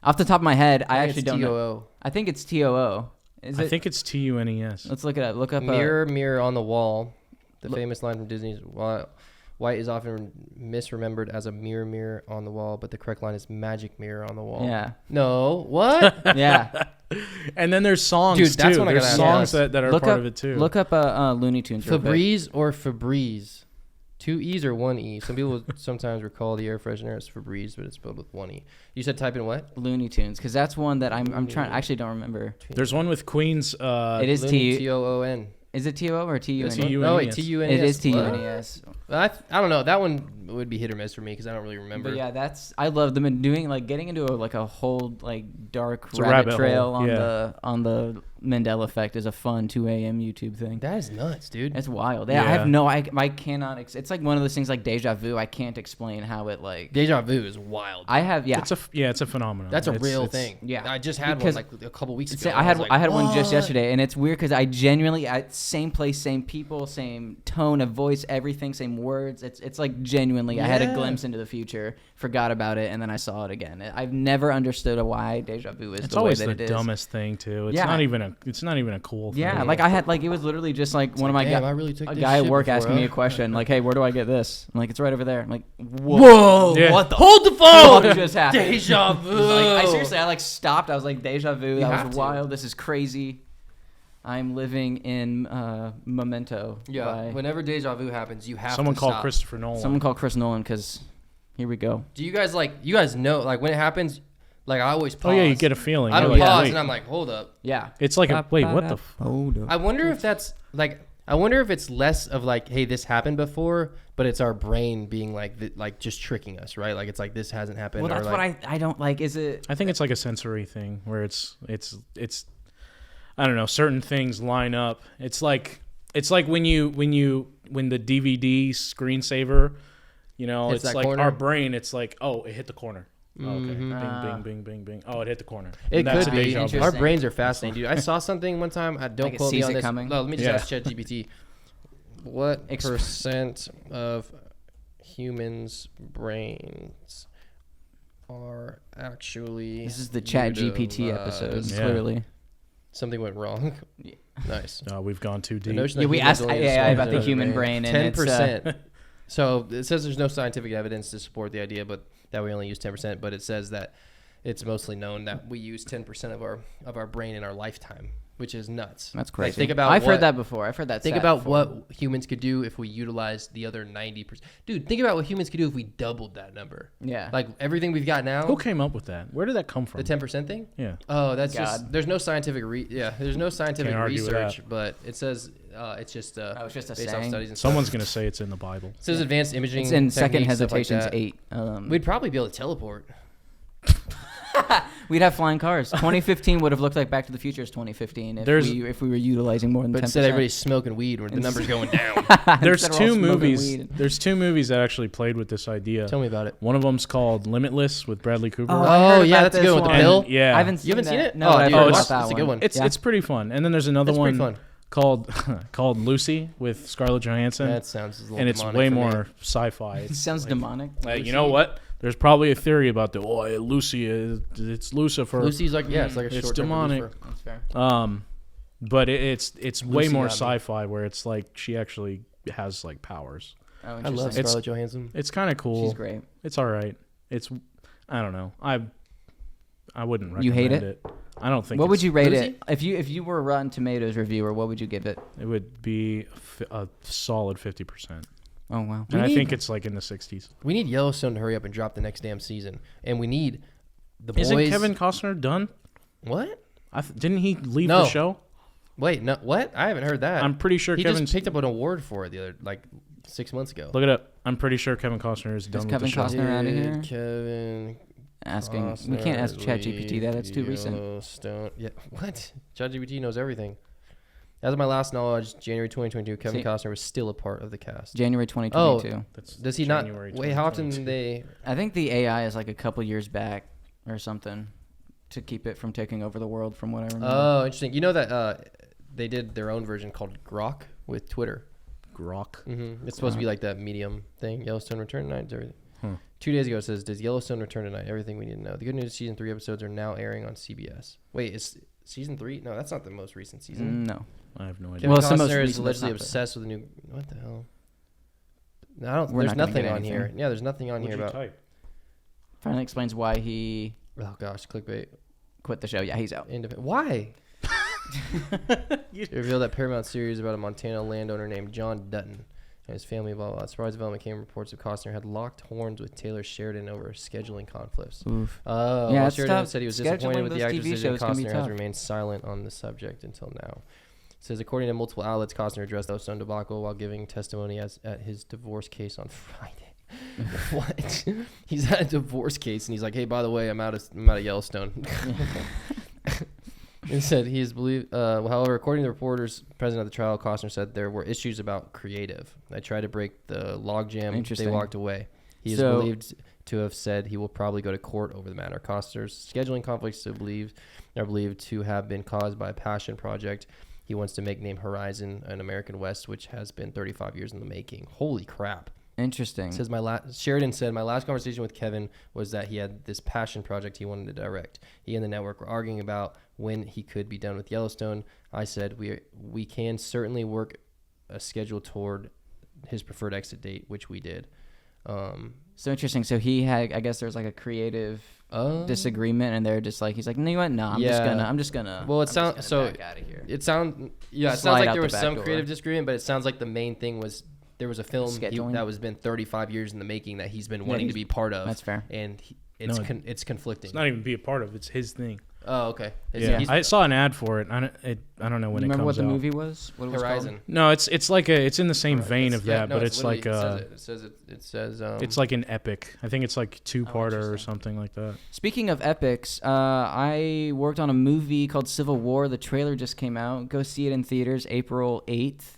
Off the top of my head, I actually don't know. I think it's TOO. I think it's TUNES. Let's look it up. Look up Mirror on the Wall. The famous line from Disney's White is often misremembered as a mirror on the wall, but the correct line is magic mirror on the wall. Yeah. No. What? Yeah. And then there's songs Dude, that's too. what I There's gotta songs that are part of it too. Look up Looney Tunes. Febreze or Febreze? 2 E's or 1 E? Some people sometimes recall the air freshener as Febreze, but it's spelled with 1 E. You said type in what? Looney Tunes, because that's one that I'm trying. I actually don't remember. There's one with Queen's. It is TOON. Is it TOO or TUNES? No, wait, TUNES. It is TUNES. I don't know. That one would be hit or miss for me because I don't really remember. But yeah, I love them doing getting into a whole dark it's rabbit trail on the Mandela effect is a fun 2 a.m. YouTube thing. That is nuts, dude. It's wild. Yeah. I cannot. It's like one of those things like deja vu. I can't explain how it Deja vu is wild. I have It's a phenomenon. That's a real thing. Yeah, I just had one a couple weeks ago. I had one just yesterday, and it's weird because I genuinely same place, same people, same tone of voice, everything, same words. It's like genuinely I had a glimpse into the future, forgot about it, and then I saw it again. I've never understood why deja vu is the way that it is. It's always the dumbest thing too. It's not even a cool thing. Yeah, I had it was literally just like one of my a guy at work asking me a question like, "Hey, where do I get this?" I'm like, "It's right over there." I'm like, "Whoa, yeah. what the? Hold the phone!" What just happened? Deja vu. I seriously, I stopped. I was like, "Deja vu. That was wild. This is crazy." I'm living in Memento. Yeah. Whenever deja vu happens, you have someone to called stop. Christopher Nolan. Someone called Chris Nolan because here we go. Do you guys you guys know when it happens? I always pause. Oh yeah, you get a feeling. I pause and I'm like, hold up. Yeah. It's like wait, what the? Hold up. I wonder if that's I wonder if it's less of hey, this happened before, but it's our brain being just tricking us, right? It's like this hasn't happened. Well, that's what I don't like. Is it? I think it's like a sensory thing where it's I don't know, certain things line up. It's like when the DVD screensaver, it's like corner. Our brain. It's like, oh, it hit the corner. Mm-hmm. Okay, bing, bing, bing, bing. Oh, it hit the corner. It could be. Our brains are fascinating, dude. I saw something one time. Don't quote me on this. Coming. No, let me just ask ChatGPT. What percent of humans' brains are actually? This is the ChatGPT episode. Clearly, something went wrong. Yeah. Nice. We've gone too deep. We asked about the human brain, and 10%. So it says there's no scientific evidence to support the idea, but that we only use 10%. But it says that it's mostly known that we use 10% of our brain in our lifetime, which is nuts. That's crazy. Like, think about I've heard that before. I've heard that. Think about what humans could do if we utilized the other 90%. Dude, think about what humans could do if we doubled that number. Yeah. Like everything we've got now. Who came up with that? Where did that come from? The 10% thing? Yeah. Oh, that's God. just there's no scientific research, but it says it's just it's just a based saying. off studies and Someone's stuff. going to say it's in the Bible. It says advanced imaging. It's in Second techniques, stuff like Hesitations that. 8. We'd probably be able to teleport. We'd have flying cars. 2015 would have looked like Back to the Future's 2015 if we were utilizing more than 10%. But instead, everybody's smoking weed when the number's going down. There's Instead, we're all two smoking movies. weed. There's two movies that actually played with this idea. Tell me about it. One of them's called Limitless with Bradley Cooper. I heard yeah, about that's a this good one with the one. pill. And, yeah, I haven't You haven't seen it? No, Oh, I've dude, heard watch about this. that It's a one. good one. It's Yeah. it's pretty fun. And then there's another That's pretty one fun. called Lucy with Scarlett Johansson. That sounds a little and it's demonic way for me. more sci-fi. It It's sounds demonic. like, you know what? There's probably a theory about Lucy it's Lucifer. Lucy's like, yeah, it's like a It's short term demonic. Lucifer. That's fair. But it's way Lucy more got me. sci-fi where it's like she actually has like powers. Oh, I love interesting. Scarlett Johansson. It's kind of cool. She's great. It's all right. I don't know. I wouldn't recommend You hate it? I don't think. What would you rate Lucy? it if you were a Rotten Tomatoes reviewer? What would you give it? It would be a solid 50%. Oh wow. And I think it's like in the 60s. We need Yellowstone to hurry up and drop the next damn season, and we need the boys. Isn't Kevin Costner done? What? Didn't he leave No. the show? Wait, no. What? I haven't heard that. I'm pretty sure he Kevin just picked up an award for it the other 6 months ago. Look it up. I'm pretty sure Kevin Costner is done with Kevin the show. Costner out of here? Kevin Asking. We can't ask ChatGPT that. That's too recent. Yellowstone. Yeah. What? ChatGPT knows everything. As of my last knowledge, January 2022, Kevin Costner was still a part of the cast. January 2022. That's Does he January not? Wait, how often 2022. they? I think the AI is like a couple years back or something to keep it from taking over the world, from what I remember. Oh, interesting. You know that they did their own version called Grok with Twitter. Grok. Mm-hmm. It's supposed to be like that medium thing. Yellowstone Return Tonight. Everything. 2 days ago, it says, "Does Yellowstone return tonight? Everything we need to know." The good news: season 3 episodes are now airing on CBS. Wait, is season 3? No, that's not the most recent season. No. I have no idea. Kevin Well, it's the most Costner is recent, that's allegedly not the- obsessed with a new. What the hell? No, I don't. We're There's not gonna nothing get on here. anything. Yeah, there's nothing on What'd here you about. type? Finally explains why he Oh gosh, clickbait. quit the show. Yeah, he's out. Why? Revealed that Paramount series about a Montana landowner named John Dutton and his family. Blah blah. blah. Surprise development came reports of Costner had locked horns with Taylor Sheridan over scheduling conflicts. Oof. Oh, Yeah, yeah. it's Sheridan tough. said he was Scheduling disappointed with the those actor's TV decision. shows can be Costner has tough. remained silent on the subject until now. It says, according to multiple outlets, Costner addressed the Yellowstone debacle while giving testimony at his divorce case on Friday. What? He's at a divorce case and he's like, "Hey, by the way, I'm out of Yellowstone." He said he is believed. However, according to reporters present at the trial, Costner said there were issues about creative. I tried to break the logjam. They Interesting. walked away. He is believed to have said he will probably go to court over the matter. Costner's scheduling conflicts are believed to have been caused by a passion project he wants to make named Horizon, an American West, which has been 35 years in the making. Holy crap. Interesting. Says Sheridan said, my last conversation with Kevin was that he had this passion project he wanted to direct. He and the network were arguing about when he could be done with Yellowstone. I said we can certainly work a schedule toward his preferred exit date, which we did. So interesting. So he had, I guess there's like a creative disagreement, and they're just like, he's like, no, you know what? No, I'm just gonna. Well, it sounds so. Back out of here. It sounds Slide like out there the was back some door. creative disagreement, but it sounds like the main thing was there was a film Scheduling? that was been 35 years in the making that he's been wanting to be part of. That's fair. And it's conflicting. It's not even be a part of. It's his thing. Oh, okay. Yeah, I saw an ad for it. I don't know when it comes out. Remember what the movie was? What it was Horizon. called? No, it's in the same vein of that, but it's like it says it's like an epic. I think it's like 2-parter or something like that. Speaking of epics, I worked on a movie called Civil War. The trailer just came out. Go see it in theaters April 8th.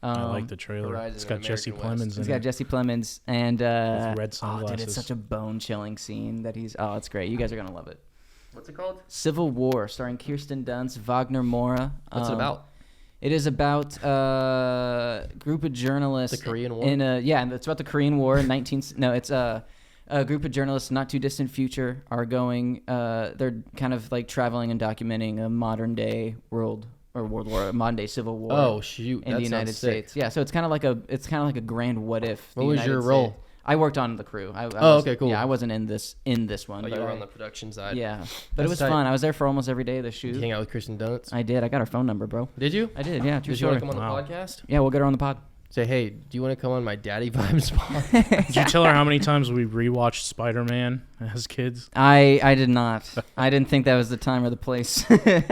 I like the trailer. Horizon It's got and Jesse American West. Plemons in It's got it. Jesse Plemons and With red Oh, dude, sunglasses. it's such a bone-chilling scene that he's. Oh, it's great. You guys are gonna love it. What's it called? Civil War, starring Kirsten Dunst, Wagner Mora. What's it about? It is about a group of journalists. The Korean War? And it's about the Korean War in 19. No, it's a group of journalists, not too distant future, are going. They're kind of like traveling and documenting a modern day world war, modern day Civil War. Oh shoot! in the United States. Yeah, so it's kind of like a grand what if. What was your role? I worked on the crew. Okay, cool. Yeah, I wasn't in this one. Oh, you were on the production side. Yeah, but it was tight. fun. I was there for almost every day of the shoot. Did you hang out with Kristen Dunst? I did. I got her phone number, bro. Did you? I did. Yeah, true Did you want story. to come on Wow. the podcast? Yeah, we'll get her on the pod. Say, hey, do you want to come on my Daddy Vibes pod? Did you tell her how many times we rewatched Spider-Man as kids? I did not. I didn't think that was the time or the place. Hey,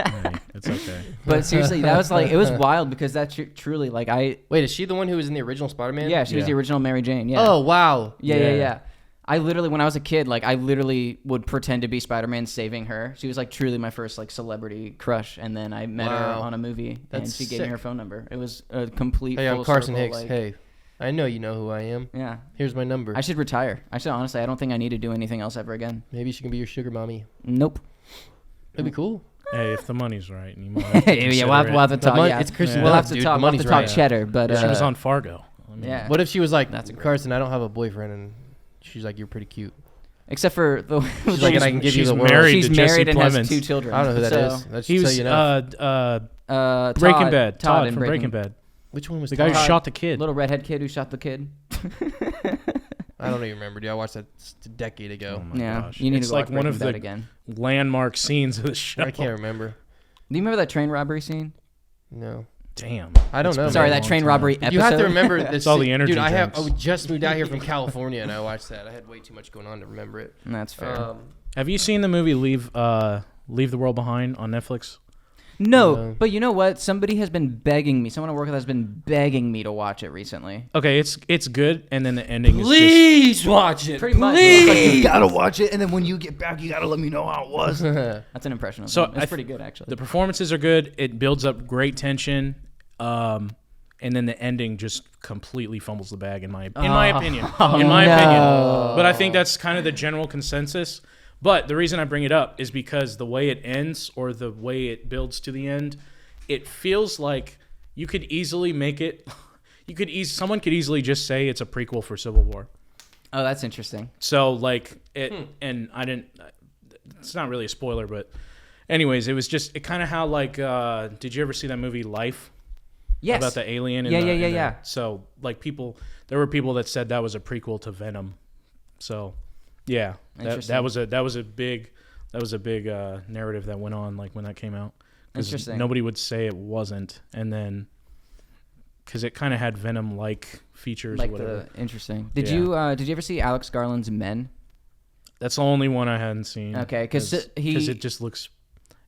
it's okay. But seriously, that was like, it was wild because that's truly like Wait, is she the one who was in the original Spider-Man? Yeah, she was the original Mary Jane. Yeah. Oh, wow. Yeah. I literally, when I was a kid, like I literally would pretend to be Spider-Man saving her. She was like truly my first like celebrity crush, and then I met her on a movie, and she gave me her phone number. It was a complete. Hey, I'm Carson circle, Hicks. Hey, I know you know who I am. Yeah. Here's my number. I should retire. I should honestly. I don't think I need to do anything else ever again. Maybe she can be your sugar mommy. Nope. That'd be cool. Hey, if the money's right, and you might Yeah, we'll have to talk. It's Kristen We'll have Dunst, to dude. talk. The We'll have money's to talk right. cheddar, but She was on Fargo. I mean, yeah. What if she was like, That's incredible. Carson, I don't have a boyfriend, and she's like, you're pretty cute. Except for the She's like, and I can give you she's the world. married she's to Jesse married and has Plemons. 2 children. I don't know who that so, is. That's He just was so you know. Breaking Bad. Todd in from Breaking Bad. Which one was The guy who Todd? shot the kid. Little redhead kid who shot the kid. I don't even remember, dude. I watched that a decade ago. Oh my Yeah, gosh. you need It's to go like watch one Breaking of Bad the again. landmark scenes of the show. I can't remember. Do you remember that train robbery scene? No. Damn. I don't know. Sorry, man. that train robbery episode. You have to remember this. It's all the energy Dude, I drinks. just moved out here from California, and I watched that. I had way too much going on to remember it. That's fair. Have you seen the movie Leave the World Behind on Netflix? No, but you know what? Somebody has been begging me. Someone I work with has been begging me to watch it recently. Okay, it's good, and then the ending is Please watch it. Pretty much. Please. Like, you gotta watch it, and then when you get back, you gotta let me know how it was. That's an impression of So him. It's pretty good, actually. the performances are good. It builds up great tension, and then the ending just completely fumbles the bag in my opinion. But I think that's kind of the general consensus. But the reason I bring it up is because the way it ends or the way it builds to the end, it feels like you could easily make it. Someone could easily just say it's a prequel for Civil War. Oh, that's interesting. So like it, and I didn't. It's not really a spoiler, but anyways, it was just kind of how like. Did you ever see that movie Life? Yes. About the alien. Yeah. So like there were people that said that was a prequel to Venom. So. Yeah, that was a big narrative that went on like when that came out. Interesting. Nobody would say it wasn't, and then because it kind of had Venom-like features. Like or whatever. Interesting. Did you ever see Alex Garland's Men? That's the only one I hadn't seen. Okay, because it just looks.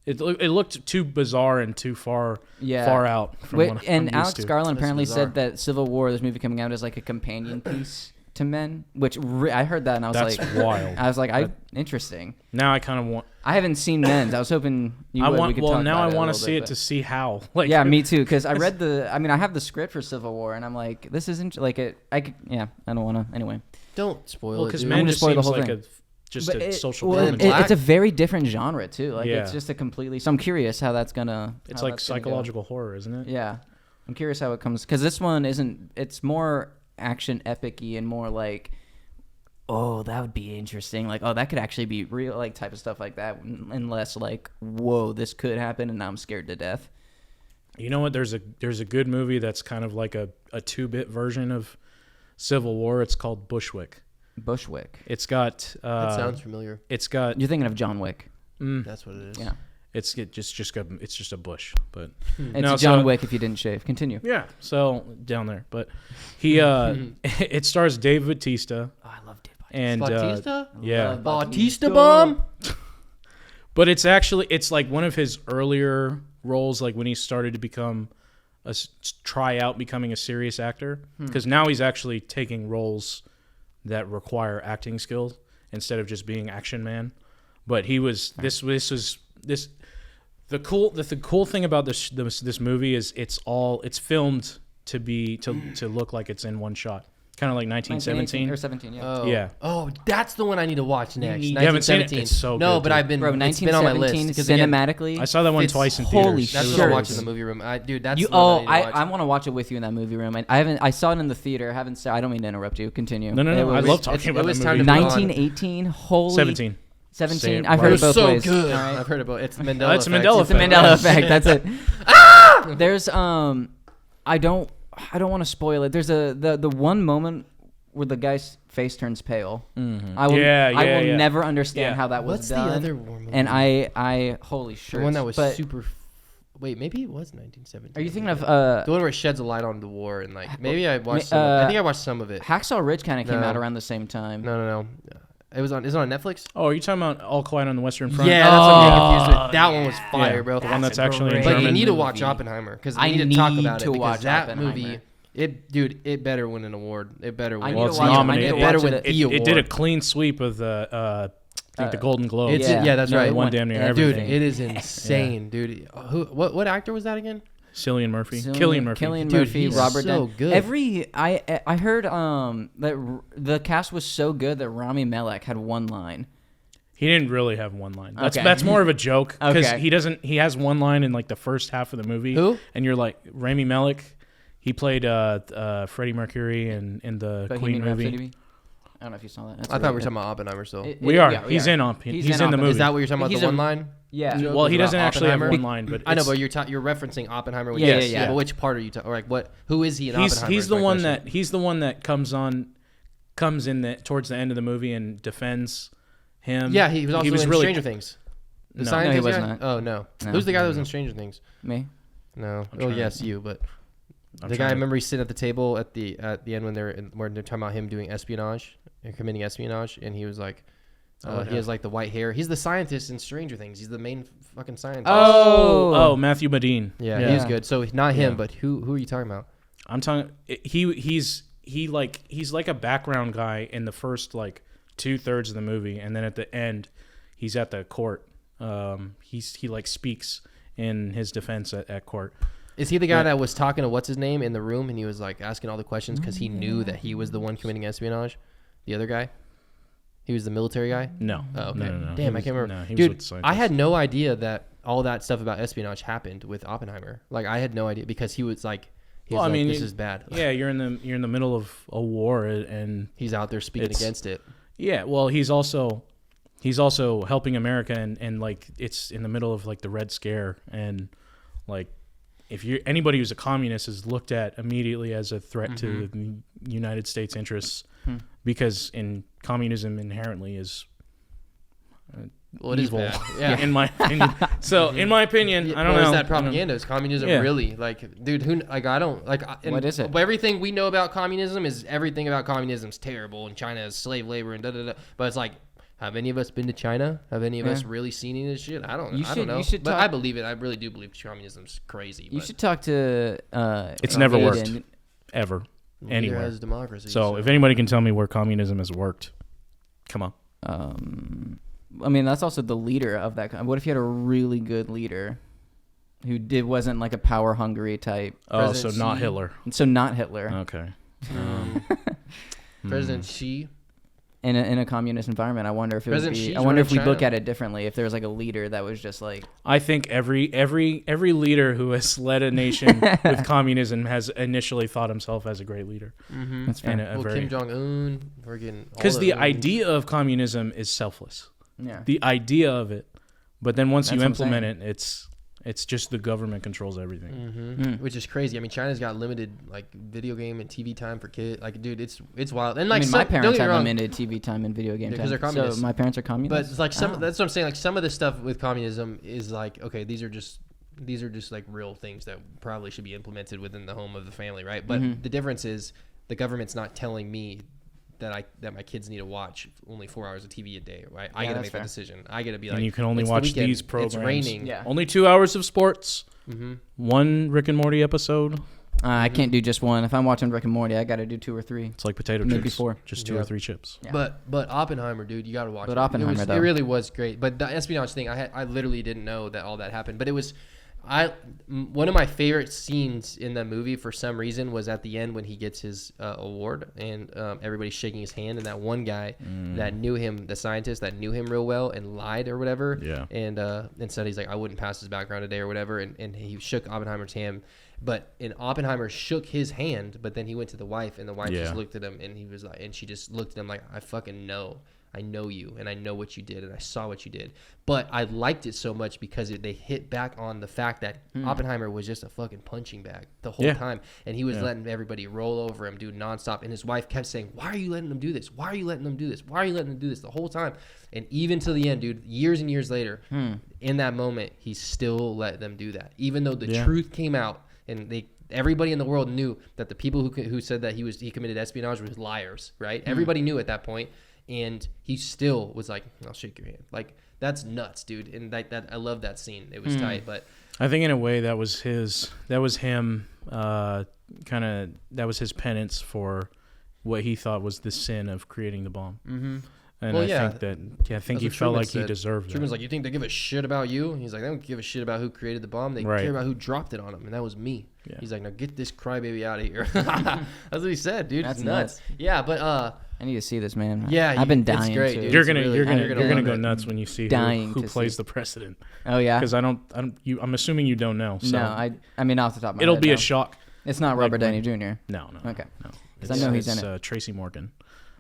It looked too bizarre and too far out. From what and I'm Alex used to. Garland apparently bizarre. said that Civil War, this movie coming out, is like a companion piece to Men, which I heard that and I was That's like, wild. I was like, interesting. Now I kind of want. I haven't seen Men's. I was hoping we could talk now about I want a to little see bit, it but- to see how. Like, yeah, me too. Because I read I have the script for Civil War, and I'm like, this isn't like it. I don't want to. Anyway, Don't spoil it, because dude. Men gonna just spoil the seems whole like thing. a social well, commentary. it's a very different genre too. Like Yeah. it's just a completely. So I'm curious how that's gonna. It's how like that's gonna go. psychological horror, isn't it? Yeah, I'm curious how it comes because this one isn't. It's more action epic-y and more like, oh, that would be interesting. Like, oh, that could actually be real. Like type of stuff like that. And less like, whoa, this could happen, and now I'm scared to death. You know what? There's a good movie that's kind of like a 2-bit version of Civil War. It's called Bushwick. Bushwick. It's got. That sounds familiar. It's got. You're thinking of John Wick. That's what it is. Yeah. It's just a bush, but It's John Wick if you didn't shave. Continue. yeah. So down there, but he it stars Dave Bautista Oh, I love Dave. and Bautista? yeah, Love Bautista bomb? but it's like one of his earlier roles, like when he started to become becoming a serious actor, because now he's actually taking roles that require acting skills instead of just being action man. But he was the cool thing about this movie is it's filmed to look like it's in one shot, kind of like 1917 or 17. Yeah. Oh. Yeah. Oh, that's the one I need to watch next. You haven't seen it? 1917. It's so no, good, but dude. I've been. Bro, It's been on my list 1917 because again, cinematically. I saw that one it's twice in holy theaters. that's It what was I'm shit. watching in the movie room. Dude, that's You, the one I I need to watch. want to watch it with you in that movie room. I saw it in the theater. I don't mean to interrupt you. Continue. No. I was- love talking about it was that time movie. to put on- 1918. Holy 17. 17. Say it I've right. heard It it was both so ways. good. All right. I've heard about it. It's the Mandela It's a effect. Mandela It's the effect. Mandela effect. That's it. There's I don't want to spoil it. There's the one moment where the guy's face turns pale. Mm-hmm. I will never understand how that was What's done. the other war movie? And I holy shit. The one that was super. Wait, maybe it was 1917. Are you thinking of the one where it sheds a light on the war and like maybe I watched. I think I watched some of it. Hacksaw Ridge kind of came out around the same time. No. Is it on Netflix? Oh, are you talking about All Quiet on the Western Front? Yeah, that's what I'm getting confused with. That one was fire, bro. The one that's actually in But German. you need to watch Oppenheimer because I need to talk about it because that movie. It better win an award. It better win. Well, it's nominated. It better win the award. It did a clean sweep of the the Golden Globes. That's right. It won damn near everything. Dude, it is insane, dude. What actor was that again? Cillian Murphy. Cillian Murphy, Robert so good. I heard that the cast was so good that Rami Malek had one line. He didn't really have one line. That's more of a joke because he has one line in like the first half of the movie. Who? And you're like Rami Malek. He played Freddie Mercury in the Queen movie. Rhapsody? I don't know if you saw that. I thought we were talking about Oppenheimer still. We are. He's in the movie. Is that what you're talking about? The one line? Yeah. Well, he doesn't actually have one line, but I know, but you're referencing Oppenheimer. Yeah. But which part are you talking? Or like what? Who is he in Oppenheimer? He's the one that comes in towards the end of the movie and defends him. Yeah, he was also in Stranger Things. The scientist he was guy? not. Oh no. Who's the guy that was in Stranger Things? Me? No. Oh yes, you. But the guy, I remember he's sitting at the table at the end when they're talking about him doing espionage and committing espionage, and he was like, he has like the white hair. He's the scientist in Stranger Things. He's the main fucking scientist. Oh, Matthew Modine. Yeah, he's good. So not him, but who are you talking about? I'm talking. He's like a background guy in the first like 2/3 of the movie, and then at the end, he's at the court. He like speaks in his defense at court. Is he the guy that was talking to what's his name in the room, and he was like asking all the questions because he knew that he was the one committing espionage? The other guy, he was the military guy. No. Oh, okay. No. Damn, I can't remember. No, he Dude, was I had no idea that all that stuff about espionage happened with Oppenheimer. Like I had no idea because he was like, this is bad. Yeah, you're in the middle of a war and he's out there speaking against it. Yeah, well, he's also helping America and like it's in the middle of like the Red Scare and like if anybody who's a communist is looked at immediately as a threat to the United States interests because in communism inherently is it evil. Is bad. Yeah, in my opinion. So in my opinion, I don't know. Is that propaganda? Is communism really like, dude? Who like I don't like. What is it? Everything we know about communism is everything about communism is terrible, and China is slave labor and da da da. But it's like, have any of us been to China? Have any of us really seen any of this shit? I don't know. But I believe it. I really do believe communism's crazy. You should talk to. It's never worked ever anywhere. Has democracy, so if anybody can tell me where communism has worked, come on. I mean, that's also the leader of that. What if you had a really good leader who wasn't like a power hungry type? Oh, so not Hitler. So not Hitler. Okay. President Xi. In a communist environment, I wonder if it would be. I wonder if we look at it differently. If there was like a leader that was just like. I think every leader who has led a nation with communism has initially thought himself as a great leader. Mm-hmm. That's fair. Kim Jong-un, because the idea of communism is selfless. Yeah. The idea of it, but then once you implement it, it's just the government controls everything, which is crazy. I mean, China's got limited like video game and TV time for kids. Like, dude, it's wild. And like, my parents have limited TV time and video game time because they're communists. So my parents are communists. But it's like that's what I'm saying. Like some of the stuff with communism is like, okay, these are just like real things that probably should be implemented within the home of the family, right? But the difference is the government's not telling me that my kids need to watch only 4 hours of TV a day, right? I gotta make that decision. I gotta be like, and you can only watch these programs. It's raining. Yeah. Only 2 hours of sports. One Rick and Morty episode. I can't do just one. If I'm watching Rick and Morty, I gotta do 2 or 3. It's like potato maybe chips. 4. Just 2 or 3 chips. Yeah. But Oppenheimer, dude, you gotta watch it. But Oppenheimer, it really was great. But the espionage thing, I literally didn't know that all that happened. But it was. One of my favorite scenes in the movie for some reason was at the end when he gets his award and everybody's shaking his hand, and that one guy that knew him, the scientist that knew him real well and lied or whatever, and said he's like, I wouldn't pass his background today or whatever, and he shook Oppenheimer's hand, Oppenheimer shook his hand, but then he went to the wife, and the wife just looked at him, and he was like, and she just looked at him like, I fucking know I know you, and I know what you did, and I saw what you did. But I liked it so much because they hit back on the fact that Oppenheimer was just a fucking punching bag the whole time, and he was letting everybody roll over him, dude, nonstop. And his wife kept saying, "Why are you letting them do this? Why are you letting them do this? Why are you letting them do this?" the whole time. And even to the end, dude, years and years later, in that moment, he still let them do that, even though the truth came out, and everybody in the world knew that the people who said that he committed espionage were liars, right? Everybody knew at that point. And he still was like, "I'll shake your hand." Like, that's nuts, dude. And that I love that scene. It was tight. But I think in a way that was him that was his penance for what he thought was the sin of creating the bomb. Mm-hmm. And I think he felt like he deserved it. Truman's like, "You think they give a shit about you?" He's like, "They don't give a shit about who created the bomb. They care about who dropped it on them, and that was me." Yeah. He's like, "Now get this crybaby out of here." That's what he said, dude. That's nuts. Yeah, but I need to see this, man. Yeah, I've been dying. It's great, to. Dude. You're gonna go nuts when you see who plays the president. Oh yeah, because I'm assuming you don't know. So. No, I mean off the top of my head. It'll be a shock. It's not Robert Downey Jr. No. Okay. Because I know he's in it. Tracy Morgan.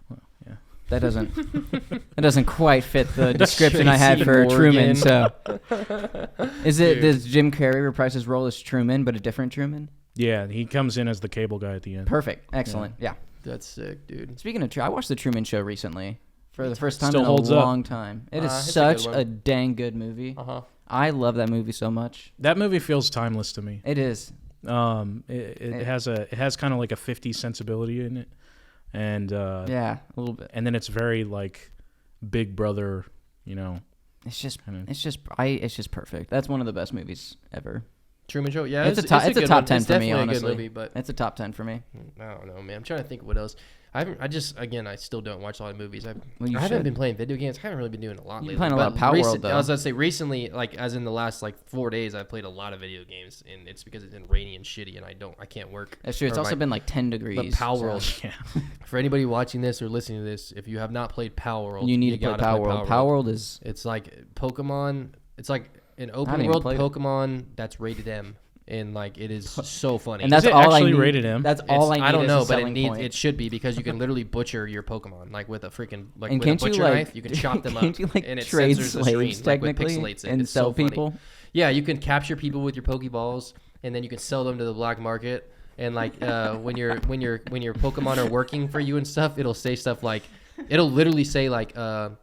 Well, yeah. That doesn't quite fit the description I had for Truman. So, does Jim Carrey reprise his role as Truman, but a different Truman? Yeah, he comes in as the cable guy at the end. Perfect, excellent. Yeah. That's sick, dude. Speaking of, I watched the Truman Show recently for the first time Still in a holds long up. time. It is such a dang good movie. I love that movie so much. That movie feels timeless to me. It is. It has kind of like a 50s sensibility in it. And yeah, a little bit. And then it's very like Big Brother, you know. It's just perfect. That's one of the best movies ever. Truman Show, yeah, it's a top 10 for me, honestly. It's a good movie, but it's a top 10 for me. I don't know, man. I'm trying to think of what else. I still don't watch a lot of movies. I haven't been playing video games. I haven't really been doing a lot lately. You're playing a lot of Power World, though. I was going to say, recently, like, as in the last, 4 days, I've played a lot of video games, and it's because it's been rainy and shitty, and I can't work. That's true. It's also been, 10 degrees. But Power World, for anybody watching this or listening to this, if you have not played Power World, you need to play Power World. Power World is... It's like Pokemon. It's like an open world Pokemon that's rated M. And it is so funny. And that's all I need. Rated M? That's all I need. I don't know, but it should be, because you can literally butcher your Pokemon with a freaking with a butcher knife. You can chop them up. Can't you and it trade slaves technically and sell people? Yeah, you can capture people with your Pokeballs, and then you can sell them to the black market. And when your Pokemon are working for you and stuff, it'll say stuff it'll literally say one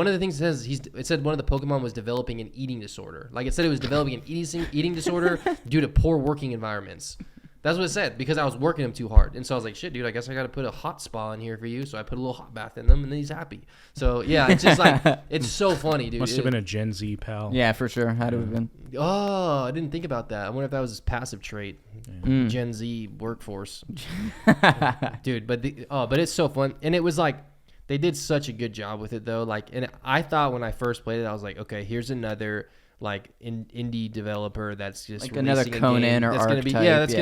of the things it said one of the Pokemon was developing an eating disorder. It said it was developing an eating disorder due to poor working environments. That's what it said, because I was working him too hard. And so I was like, shit, dude, I guess I got to put a hot spa in here for you. So I put a little hot bath in them, and then he's happy. So yeah, it's just it's so funny, dude. Must have been a Gen Z pal. Yeah, for sure. Had to have been. Oh, I didn't think about that. I wonder if that was his passive trait. Yeah. Gen Z workforce. Dude, but it's so fun. And it was they did such a good job with it, though. And I thought when I first played it, I was like, okay, here's another indie developer that's just another Conan or Archetype. Gonna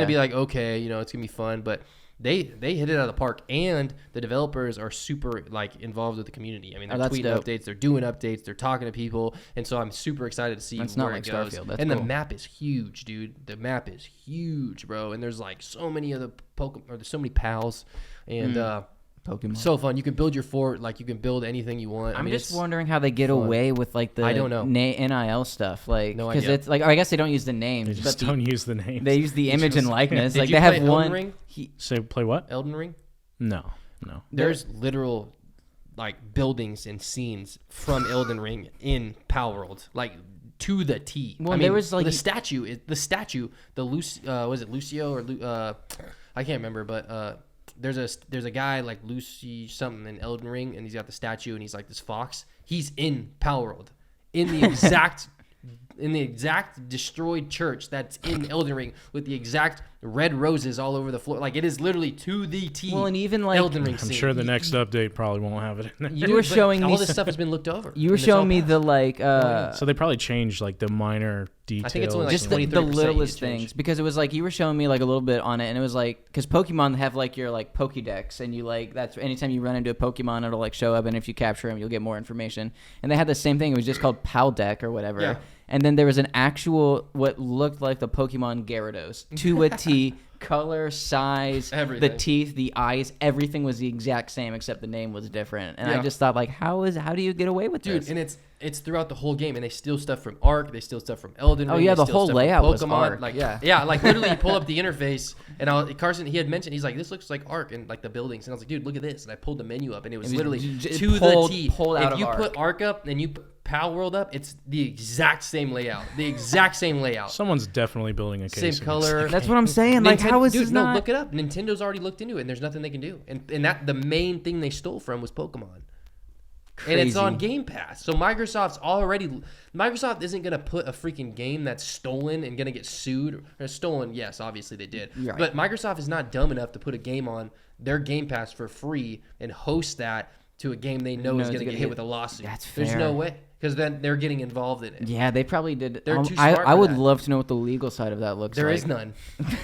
be okay, it's gonna be fun. But they hit it out of the park, and the developers are super involved with the community. I mean, they're tweeting updates, they're doing updates, they're talking to people, and so I'm super excited to see where it goes. That's and cool. The map is huge, dude. The map is huge, bro. And there's so many of the Pokemon, or there's so many pals, and Pokemon. So fun. You can build your fort. You can build anything you want. I'm just wondering how they get away with the I don't know. NIL stuff. No idea. Because it's I guess they don't use the names. They just don't use the names. They use the image and likeness. Did you they play have Elden Ring? Say play what? Elden Ring? No. There's literal buildings and scenes from Elden Ring in Power World. To the T. Well, there was the statue. Was it Lucio or I can't remember, but there's a guy Lucy something in Elden Ring, and he's got the statue, and he's this fox. He's in Power World, in the exact destroyed church that's in Elden Ring, with the exact red roses all over the floor. It is literally to the T. Well, and even Elden Ring. I'm sure the next update probably won't have it in there. You were showing me all this stuff has been looked over. You were showing me the so they probably changed the minor details. I think it's only just the littlest things, because it was you were showing me a little bit on it, and it was because Pokemon have your Pokédex, and you that's anytime you run into a Pokemon, it'll show up, and if you capture him, you'll get more information. And they had the same thing. It was just called Paldeck or whatever. Yeah. And then there was an actual what looked like the Pokemon Gyarados to a T. T. Color, size, Everything. the teeth, the eyes, everything was the exact same except the name was different. And I just thought, like, how do you get away with this? Dude, and it's throughout the whole game, and they steal stuff from Ark, they steal stuff from Elden Ring. Oh yeah, they the steal whole stuff from layout was Pokemon. Ark. Like, yeah, like literally, you pull up the interface, and Carson, he had mentioned, he's like, this looks like Ark and like the buildings, and I was like, dude, look at this, and I pulled the menu up, and it was literally to the T. Pulled out if you of put Ark up and you put Pal World up, it's the exact same layout, Someone's definitely building a case. Same color. That's what I'm saying. Like, how is this not? Look it up. Nintendo's already looked into it, and there's nothing they can do. And that the main thing they stole from was Pokemon. Crazy. And it's on Game Pass. So Microsoft isn't going to put a freaking game that's stolen and going to get sued. Or stolen, yes, obviously they did. Right. But Microsoft is not dumb enough to put a game on their Game Pass for free and host that to a game they know is going to get hit with a lawsuit. That's fair. There's no way. Because then they're getting involved in it. Yeah, they probably did. They're too smart I for would that. love to know what the legal side of that looks There like. is none.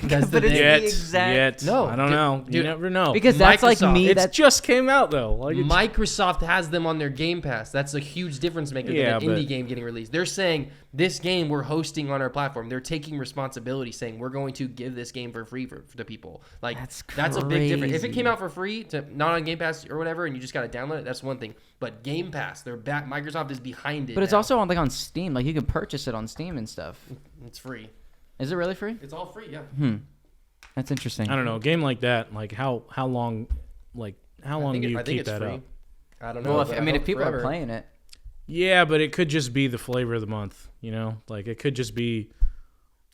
That's the But it's thing. the exact- No, I don't know. You dude, never know. Because that's like Microsoft, me. it That just came out though. Like Microsoft has them on their Game Pass. That's a huge difference maker Yeah, than an but- indie game getting released. They're saying this game we're hosting on our platform. They're taking responsibility, saying we're going to give this game for free for the people. Like that's a big difference. If it came out for free, not on Game Pass or whatever, and you just got to download it, that's one thing. But Game Pass, they're back. Microsoft is behind it. But it's now. also on Steam. Like, you can purchase it on Steam and stuff. It's free. Is it really free? It's all free. Yeah. That's interesting. I don't know. A game like that, like how long, do you keep that up? I don't know. Well, but if hope people forever. are playing it, Yeah, but it could just be the flavor of the month. You know, like it could just be.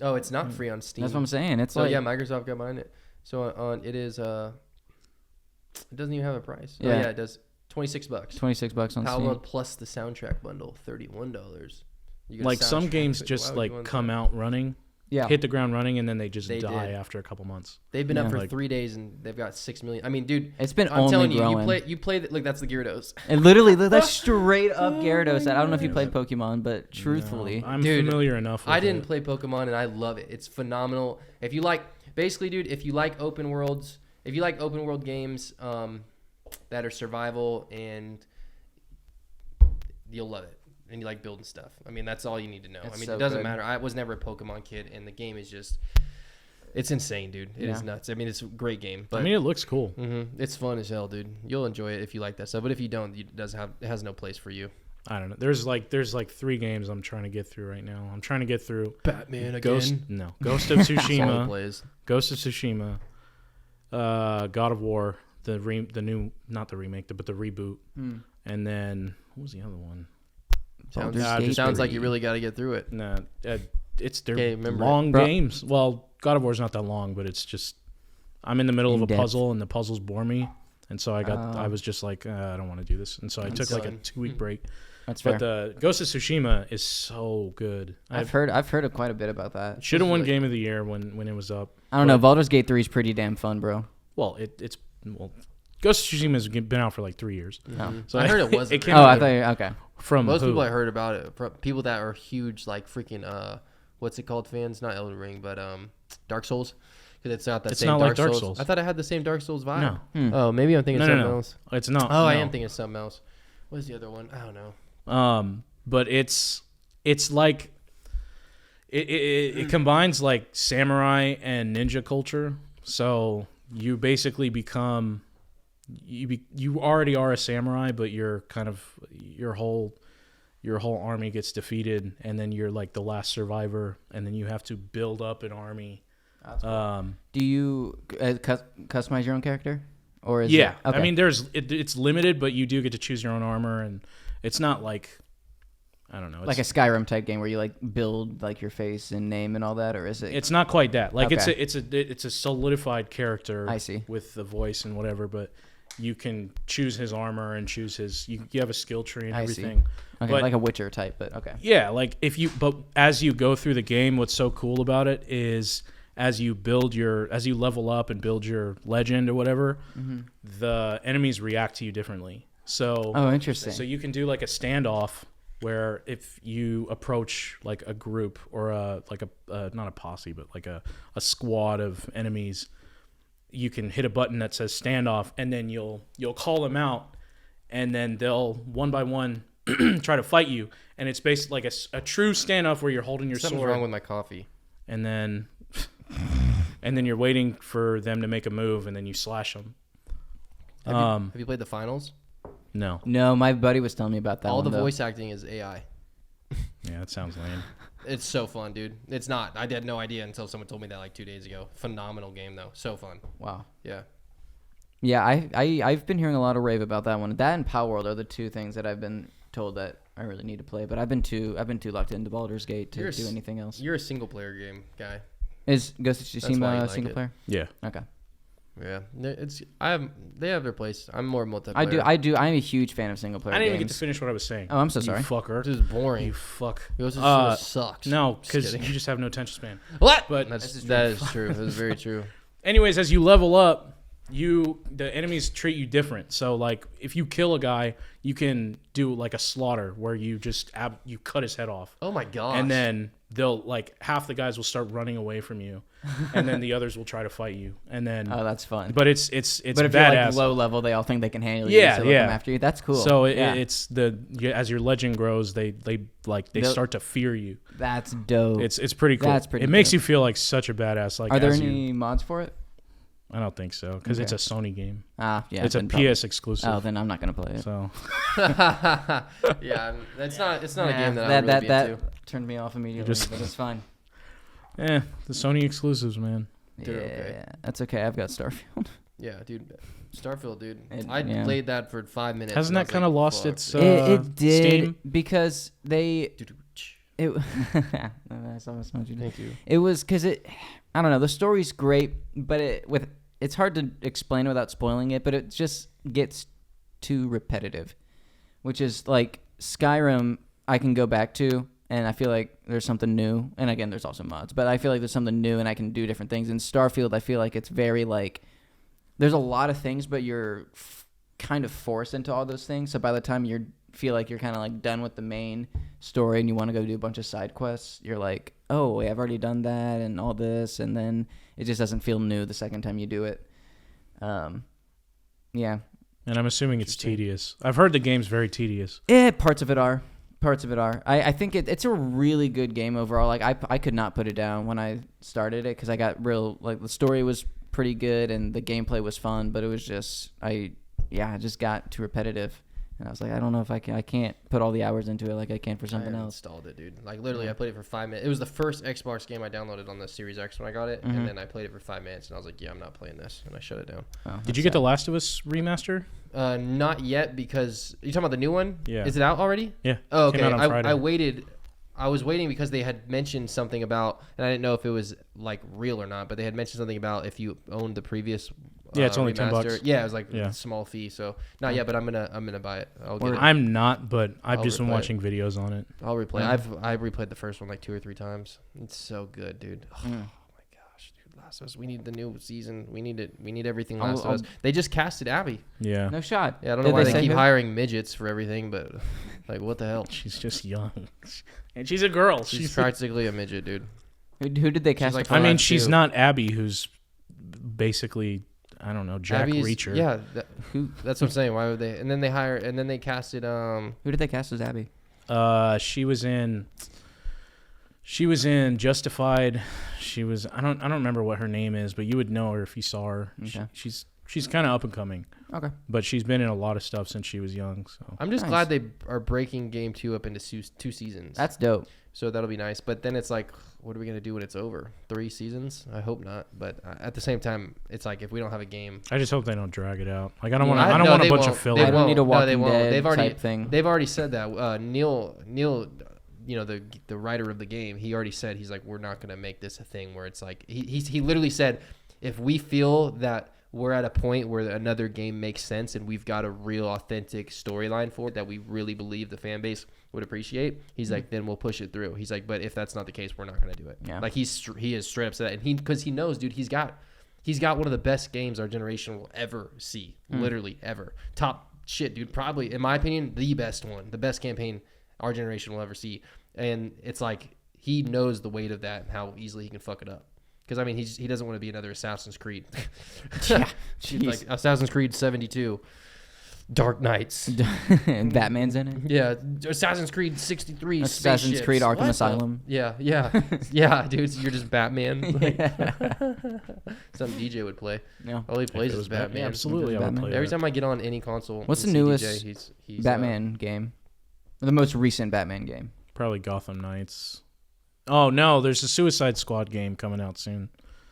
Oh, it's not free on Steam. that's what I'm saying. It's So like yeah, Microsoft got behind it. So on it is it doesn't even have a price. Yeah. Oh yeah, it does. $26. $26 on Power Steam. World plus the soundtrack bundle, $31. You get a Like some soundtrack. games Why just would like you want come that? out running, Yeah. hit the ground running, and then they just They die did. after a couple months. They've been up Yeah. for Like- 3 days and they've got 6 million. I mean, dude, It's been I'm only telling you, growing. you play. Look, that's the Gyarados. And literally, that's straight up Gyarados. I don't know if you played Pokemon, but truthfully, No, I'm Dude, familiar enough. With I didn't it. play Pokemon and I love it. It's phenomenal. If you like, basically, dude, if you like open world games that are survival, and you'll love it. And you like building stuff. I mean, that's all you need to know. It's I mean, so it doesn't good. matter. I was never a Pokemon kid, and the game is just, it's insane, dude. It is Yeah. nuts. I mean, it's a great game. But I mean, it looks cool. it's fun as hell, dude. You'll enjoy it if you like that stuff. But if you don't, it has no place for you. I don't know. There's like 3 games I'm trying to get through right now. I'm trying to get through Batman Ghost of That's all he Tsushima, plays. Ghost of Tsushima, God of War, the new, not the remake, but the reboot, and then what was the other one? Baldur's Gate Sounds like 3. you really got to get through it. Nah, they're Okay, remember long Bro. games. Well, God of War's not that long, but it's just I'm in the middle of a In-depth. puzzle and the puzzles bore me, and so I was just like I don't want to do this, and so I took like a done. 2-week break. that's fair. But the Ghost of Tsushima is so good. I've heard quite a bit about that. Should have won Game of the Year when it was up. I don't know. Baldur's Gate 3 is pretty damn fun, bro. Well, Ghost of Tsushima has been out for like 3 years. Oh, So I heard it wasn't. It came oh out I thought you, okay. from Most who? people I heard about it, from people that are huge, like freaking, what's it called, fans? Not Elden Ring, but Dark Souls. Because it's got that It's same not Dark like Dark Souls. Souls. I thought it had the same Dark Souls vibe. No. Oh, maybe I'm thinking No, something no. else. It's not. Oh, I no. am thinking of something else. What's the other one? I don't know. But it's like it combines like samurai and ninja culture. So you basically become you already are a samurai, but you're kind of your whole army gets defeated, and then you're like the last survivor, and then you have to build up an army. That's cool. Do you customize your own character, or is Yeah, it, okay. I mean, it's limited, but you do get to choose your own armor, and it's not like I don't know, it's like a Skyrim type game where you like build like your face and name and all that, or is it? It's not quite that. Like Okay. it's a solidified character. I see. With the voice and whatever, but you can choose his armor and choose his. You have a skill tree and I see. everything. Okay, But- like a Witcher type, but okay. Yeah, like but as you go through the game, what's so cool about it is as you level up and build your legend or whatever, the enemies react to you differently. So Oh, interesting. So you can do like a standoff where if you approach like a group or not a posse, but like a squad of enemies, you can hit a button that says standoff, and then you'll call them out, and then they'll one by one try to fight you. And it's basically like a true standoff where you're holding your Something's sword. wrong with my coffee. And then and then you're waiting for them to make a move, and then you slash them. Have you played the finals? No. No, my buddy was telling me about that. All one, the though. voice acting is AI. Yeah, that sounds lame. It's so fun, dude. It's not. I had no idea until someone told me that like 2 days ago. Phenomenal game though. So fun. Wow. Yeah. Yeah, I've been hearing a lot of rave about that one. That and Power World are the two things that I've been told that I really need to play. But I've been too locked into Baldur's Gate to do anything else. You're a single player game guy. Is Ghost of Tsushima single player? Yeah. Okay. Yeah, they have their place. I'm more multiplayer. I do. I'm a huge fan of single player. I didn't games. even get to finish what I was saying. Oh, I'm so sorry. You fucker. This is boring. You fuck. Ghost of Tsushima sucks. No, because you just have no attention span. What? But That is true. That is very true. anyways, as you level up, the enemies treat you different. So like if you kill a guy, you can do like a slaughter where you just you cut his head off. Oh my gosh. And then they'll like half the guys will start running away from you, and then the others will try to fight you. And then that's fun. But it's but if badass. you're like low level, they all think they can handle you. Yeah, so yeah. Come after you. That's cool. So it's as your legend grows, they start to fear you. That's dope. It's pretty cool. That's pretty. It makes you feel like such a badass. Like, are there any mods for it? I don't think so because it's a Sony game. Yeah. It's a PS exclusive. Oh, then I'm not gonna play it. So yeah, it's not a game that I would really be into. Turned me off immediately, but it's fine. the Sony exclusives, man. They're okay. That's okay. I've got Starfield. Yeah, dude. Starfield, dude. I played that for 5 minutes. Hasn't that kind of lost its it did Steam? because it that's almost what you did. Thank you. It was because I don't know, the story's great, but it's hard to explain without spoiling it, but it just gets too repetitive, which is like Skyrim I can go back to and I feel like there's something new, and again there's also mods, but I feel like there's something new and I can do different things. In Starfield I feel like it's very like there's a lot of things, but you're kind of forced into all those things, so by the time you feel like you're kind of like done with the main story and you want to go do a bunch of side quests, you're like, oh wait, I've already done that and all this, and then it just doesn't feel new the second time you do it. Yeah. And I'm assuming it's tedious. I've heard the game's very tedious. Parts of it are. I think it's a really good game overall. Like I could not put it down when I started it because I got the story was pretty good and the gameplay was fun, but it was just I just got too repetitive. And I was like, I don't know if I can't put all the hours into it like I can for something else. I installed it, dude. Like, literally, I played it for 5 minutes. It was the first Xbox game I downloaded on the Series X when I got it. Mm-hmm. And then I played it for 5 minutes, and I was like, yeah, I'm not playing this. And I shut it down. Oh, Did you get The Last of Us remaster? Not yet, because... Are you talking about the new one? Yeah. Is it out already? Yeah. Oh, okay. Came out on Friday. I waited... I was waiting because they had mentioned something about... And I didn't know if it was, like, real or not, but they had mentioned something about if you owned the previous... Yeah, it's only remaster. $10. Yeah, it was like a small fee, so not yet. But I'm gonna buy it. I'll get it. I'm not, but I've just been replay watching videos on it. I'll replay. I've replayed the first one like 2 or 3 times. It's so good, dude. Oh my gosh, dude, Last of Us. We need the new season. We need it. We need everything Last of Us. They just casted Abby. Yeah. No shot. Yeah, I don't know why they keep hiring midgets for everything, but like, what the hell? She's just young, and she's a girl. She's practically a midget, dude. Who did they cast? Like I mean, she's not Abby, who's basically. I don't know, Jack Reacher. Yeah, that's what I'm saying. Why would they? And then they casted. Who did they cast as Abby? She was in Justified. She was. I don't remember what her name is, but you would know her if you saw her. Okay. She's kind of up and coming. Okay. But she's been in a lot of stuff since she was young. So I'm just glad they are breaking Game 2 up into 2 seasons. That's dope. So that'll be nice. But then it's like, what are we going to do when it's over? 3 seasons? I hope not. But at the same time, it's like if we don't have a game. I just hope they don't drag it out. Like I don't want a bunch of filler. They don't need a Walking Dead they've already, type thing. They've already said that. Neil, you know, the writer of the game, he already said, he's like, we're not going to make this a thing where it's like, he literally said, if we feel that we're at a point where another game makes sense and we've got a real authentic storyline for it that we really believe the fan base would appreciate, he's like, then we'll push it through. He's like, but if that's not the case, we're not going to do it. Yeah. Like he is straight up said that, and because he knows, dude, he's got one of the best games our generation will ever see, literally ever. Top shit, dude. Probably, in my opinion, the best one, the best campaign our generation will ever see. And it's like he knows the weight of that and how easily he can fuck it up. Because, I mean, he doesn't want to be another Assassin's Creed. Yeah, like Assassin's Creed 72. Dark Knights. And Batman's in it. Yeah, Assassin's Creed 63. Assassin's spaceships. Creed Arkham What Asylum. Yeah, dude. You're just Batman. Like, something DJ would play. Yeah. All he plays is Batman. Yeah, absolutely, I would Batman. play Every that. time I get on any console, What's the and see newest DJ, he's Batman game? The most recent Batman game. Probably Gotham Knights. Oh no, there's a Suicide Squad game coming out soon.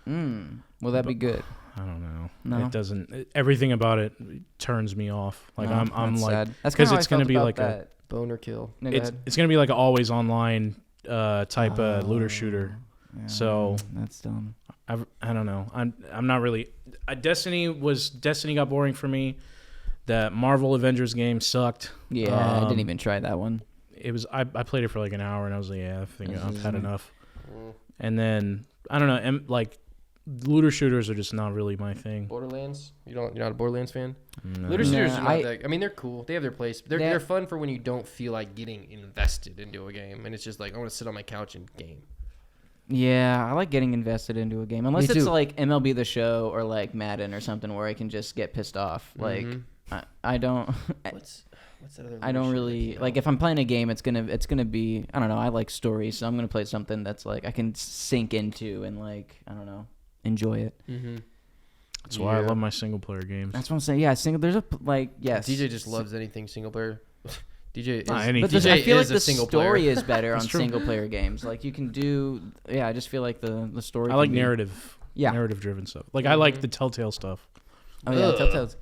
Will that be good? I don't know. No. It doesn't. Everything about it turns me off. Like No, I'm that's like, sad. That's because kinda it's how I gonna felt be about like that. boner kill. No, go ahead. it's gonna be like an always online type looter shooter. Yeah, So that's dumb. I don't know. I'm not really. Destiny got boring for me. That Marvel Avengers game sucked. Yeah, I didn't even try that one. It was I played it for like an hour and I was like, yeah, I think This I've is had me. enough. And then I don't know, like looter shooters are just not really my thing. Borderlands? You're not a Borderlands fan? No. Looter shooters are Nah, not that. I mean, they're cool. They have their place. They're fun for when you don't feel like getting invested into a game, and it's just like I want to sit on my couch and game. Yeah, I like getting invested into a game. Unless Me it's too. like MLB The Show or like Madden or something where I can just get pissed off. Like I don't What's that other? I don't really like if I'm playing a game it's gonna be I don't know, I like stories, so I'm gonna play something that's like I can sink into and like I don't know, enjoy it. That's why I love my single player games. That's what I'm saying. Yeah, there's a like yes. DJ just loves anything single player. DJ is, anything. But DJ I feel like is a the single story player. is better on That's true. single player games. Like you can do I just feel like the story I like can be- narrative. Yeah. Narrative driven stuff. Like I like the Telltale stuff. Oh yeah, Telltale's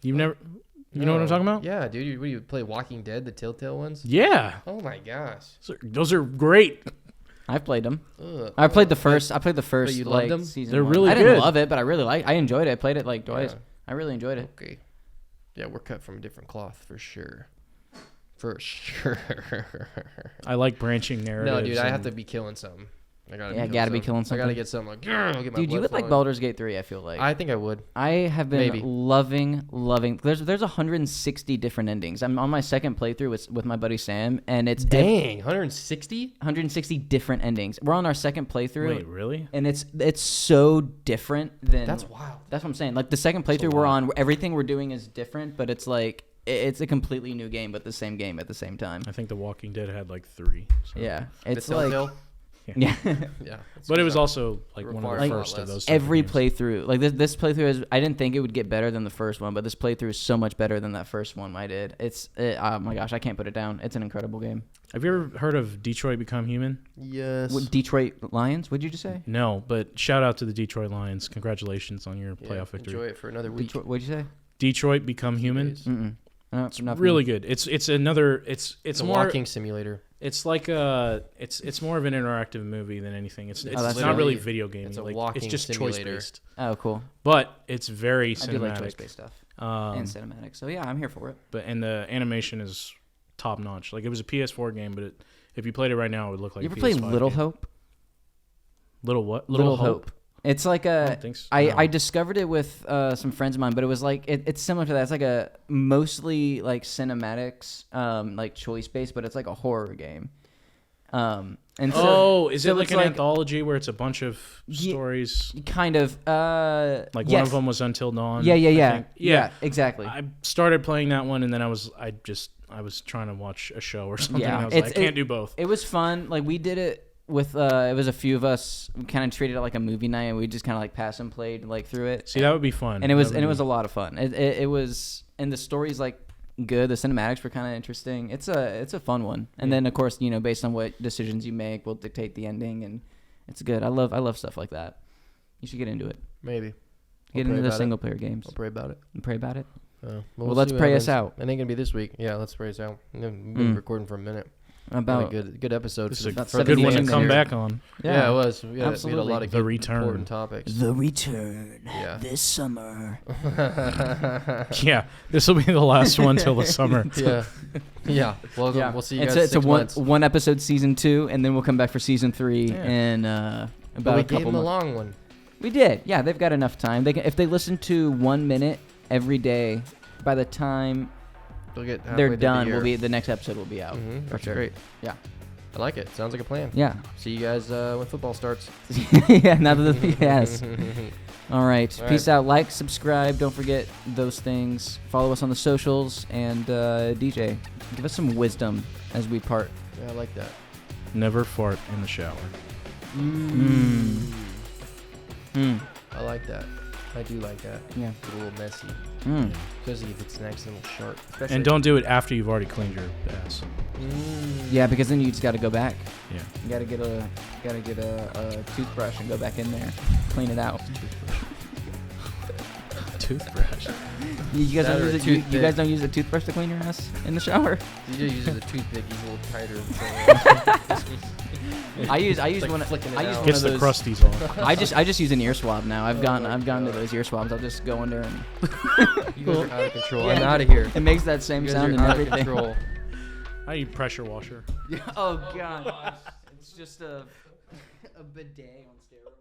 You've never You know what I'm talking about? Yeah, dude. What do you play? Walking Dead, the Telltale ones? Yeah. Oh my gosh. Those are great. I've played them. Ugh. I played the first you loved like them? season. They're one. really I didn't good. love it, but I enjoyed it. I played it like twice. Yeah. I really enjoyed it. Okay. Yeah, we're cut from a different cloth for sure. For sure. I like branching narratives. No, dude, I have and- to be killing something. I gotta. Yeah, be gotta be killing killing I gotta something. get something like. I'll get my Dude, you blood would like flowing. Baldur's Gate 3, I feel like. I think I would. I have been Maybe. loving. There's 160 different endings. I'm on my second playthrough with my buddy Sam, and it's Dang, 160. 160 different endings. We're on our second playthrough. Wait, really? And it's so different than. That's wild. That's what I'm saying. Like the second playthrough we're on, everything we're doing is different, but it's like it's a completely new game, but the same game at the same time. I think The Walking Dead had like 3. So. Yeah, it's The like Telltale? yeah. Yeah. But it was also like one of Requires the a lot first of less. those. type of Every games. playthrough, like this playthrough is. I didn't think it would get better than the first one, but this playthrough is so much better than that first one I did. Oh my gosh, I can't put it down. It's an incredible game. Have you ever heard of Detroit Become Human? Yes. What, Detroit Lions? What'd you just say? No, but shout out to the Detroit Lions. Congratulations on your playoff victory. Enjoy it for another week. Detroit, what'd you say? Detroit Become Human. days. Mm-mm. No, It's really good. It's another. It's a more. walking simulator. It's like it's more of an interactive movie than anything. It's that's not literally- really video gaming. it's a like, walking it's just choice simulator. based, Oh, cool. but it's very I do like cinematic. choice-based stuff and Um, cinematic. So yeah, I'm here for it. and the animation is top notch. Like it was a PS4 game, but if you played it right now, it would look like. You a ever play PS5 Little game. Hope? Little what? Little Hope. It's like I a. don't think so. I No. discovered it with some friends of mine, but it was like it's similar to that. It's like a mostly like cinematics, like choice based, but it's like a horror game. And so, is so it like it's an anthology where it's a bunch of Ye- stories? kind of Like one yes. of them was Until Dawn. Yeah, I yeah, think. yeah, exactly. I started playing that one, and then I was trying to watch a show or something. Yeah, and I was like, I can't do both. It was fun. Like we did it with it was a few of us. We kind of treated it like a movie night, and we just kind of like pass and played like through it. See, that would be fun. And it was a lot of fun. It was, and the story's like good. The cinematics were kind of interesting. It's a fun one. And then of course, based on what decisions you make will dictate the ending, and it's good. I love stuff like that. You should get into it. Maybe. Get into the single player games I'll pray about it. and pray about it. Well, let's see what pray us happens. out. It ain't gonna be this week. Yeah, let's pray us out. We've been recording for a minute. About good episode. This is about a good one to 17 come minutes. back on. Yeah, it was. We had a absolutely. lot of The good return. important topics. The return. Yeah. This summer. Yeah, this will be the last one till the summer. Yeah. Yeah. Well, we'll see you guys It's a 6 months. one episode season 2, and then we'll come back for season 3 Yeah. in But about we a gave couple them a months. long one. We did. Yeah, they've got enough time. They can, if they listen to 1 minute every day, by the time They'll get halfway they're through done, the year. the next episode will be out. Mhm, For that's sure. great. Yeah. I like it. Sounds like a plan. Yeah. See you guys when football starts. Yeah. Now that yes. All right. All Peace right. out. Like, subscribe. Don't forget those things. Follow us on the socials. And DJ, give us some wisdom as we part. Yeah, I like that. Never fart in the shower. I like that. I do like that. Yeah. It's a little messy. Especially if it's an accidental sharp. And don't do it after you've already cleaned your ass. Yeah, because then you just got to go back. Yeah. You gotta get a toothbrush and go back in there, clean it out. Toothbrush. You guys don't use a toothbrush to clean your ass in the shower? DJ uses a toothpick. He's a little tighter. I use like one. flicking it I use out. one Gets of the those. crusties off. I just use an ear swab now. I've gone to God. those ear swabs. I'll just go in there and You guys are out of control. Yeah. I'm out of here. it makes that same You guys sound are and out of everything. control. I need pressure washer. Oh god, it's just a bidet on steroids.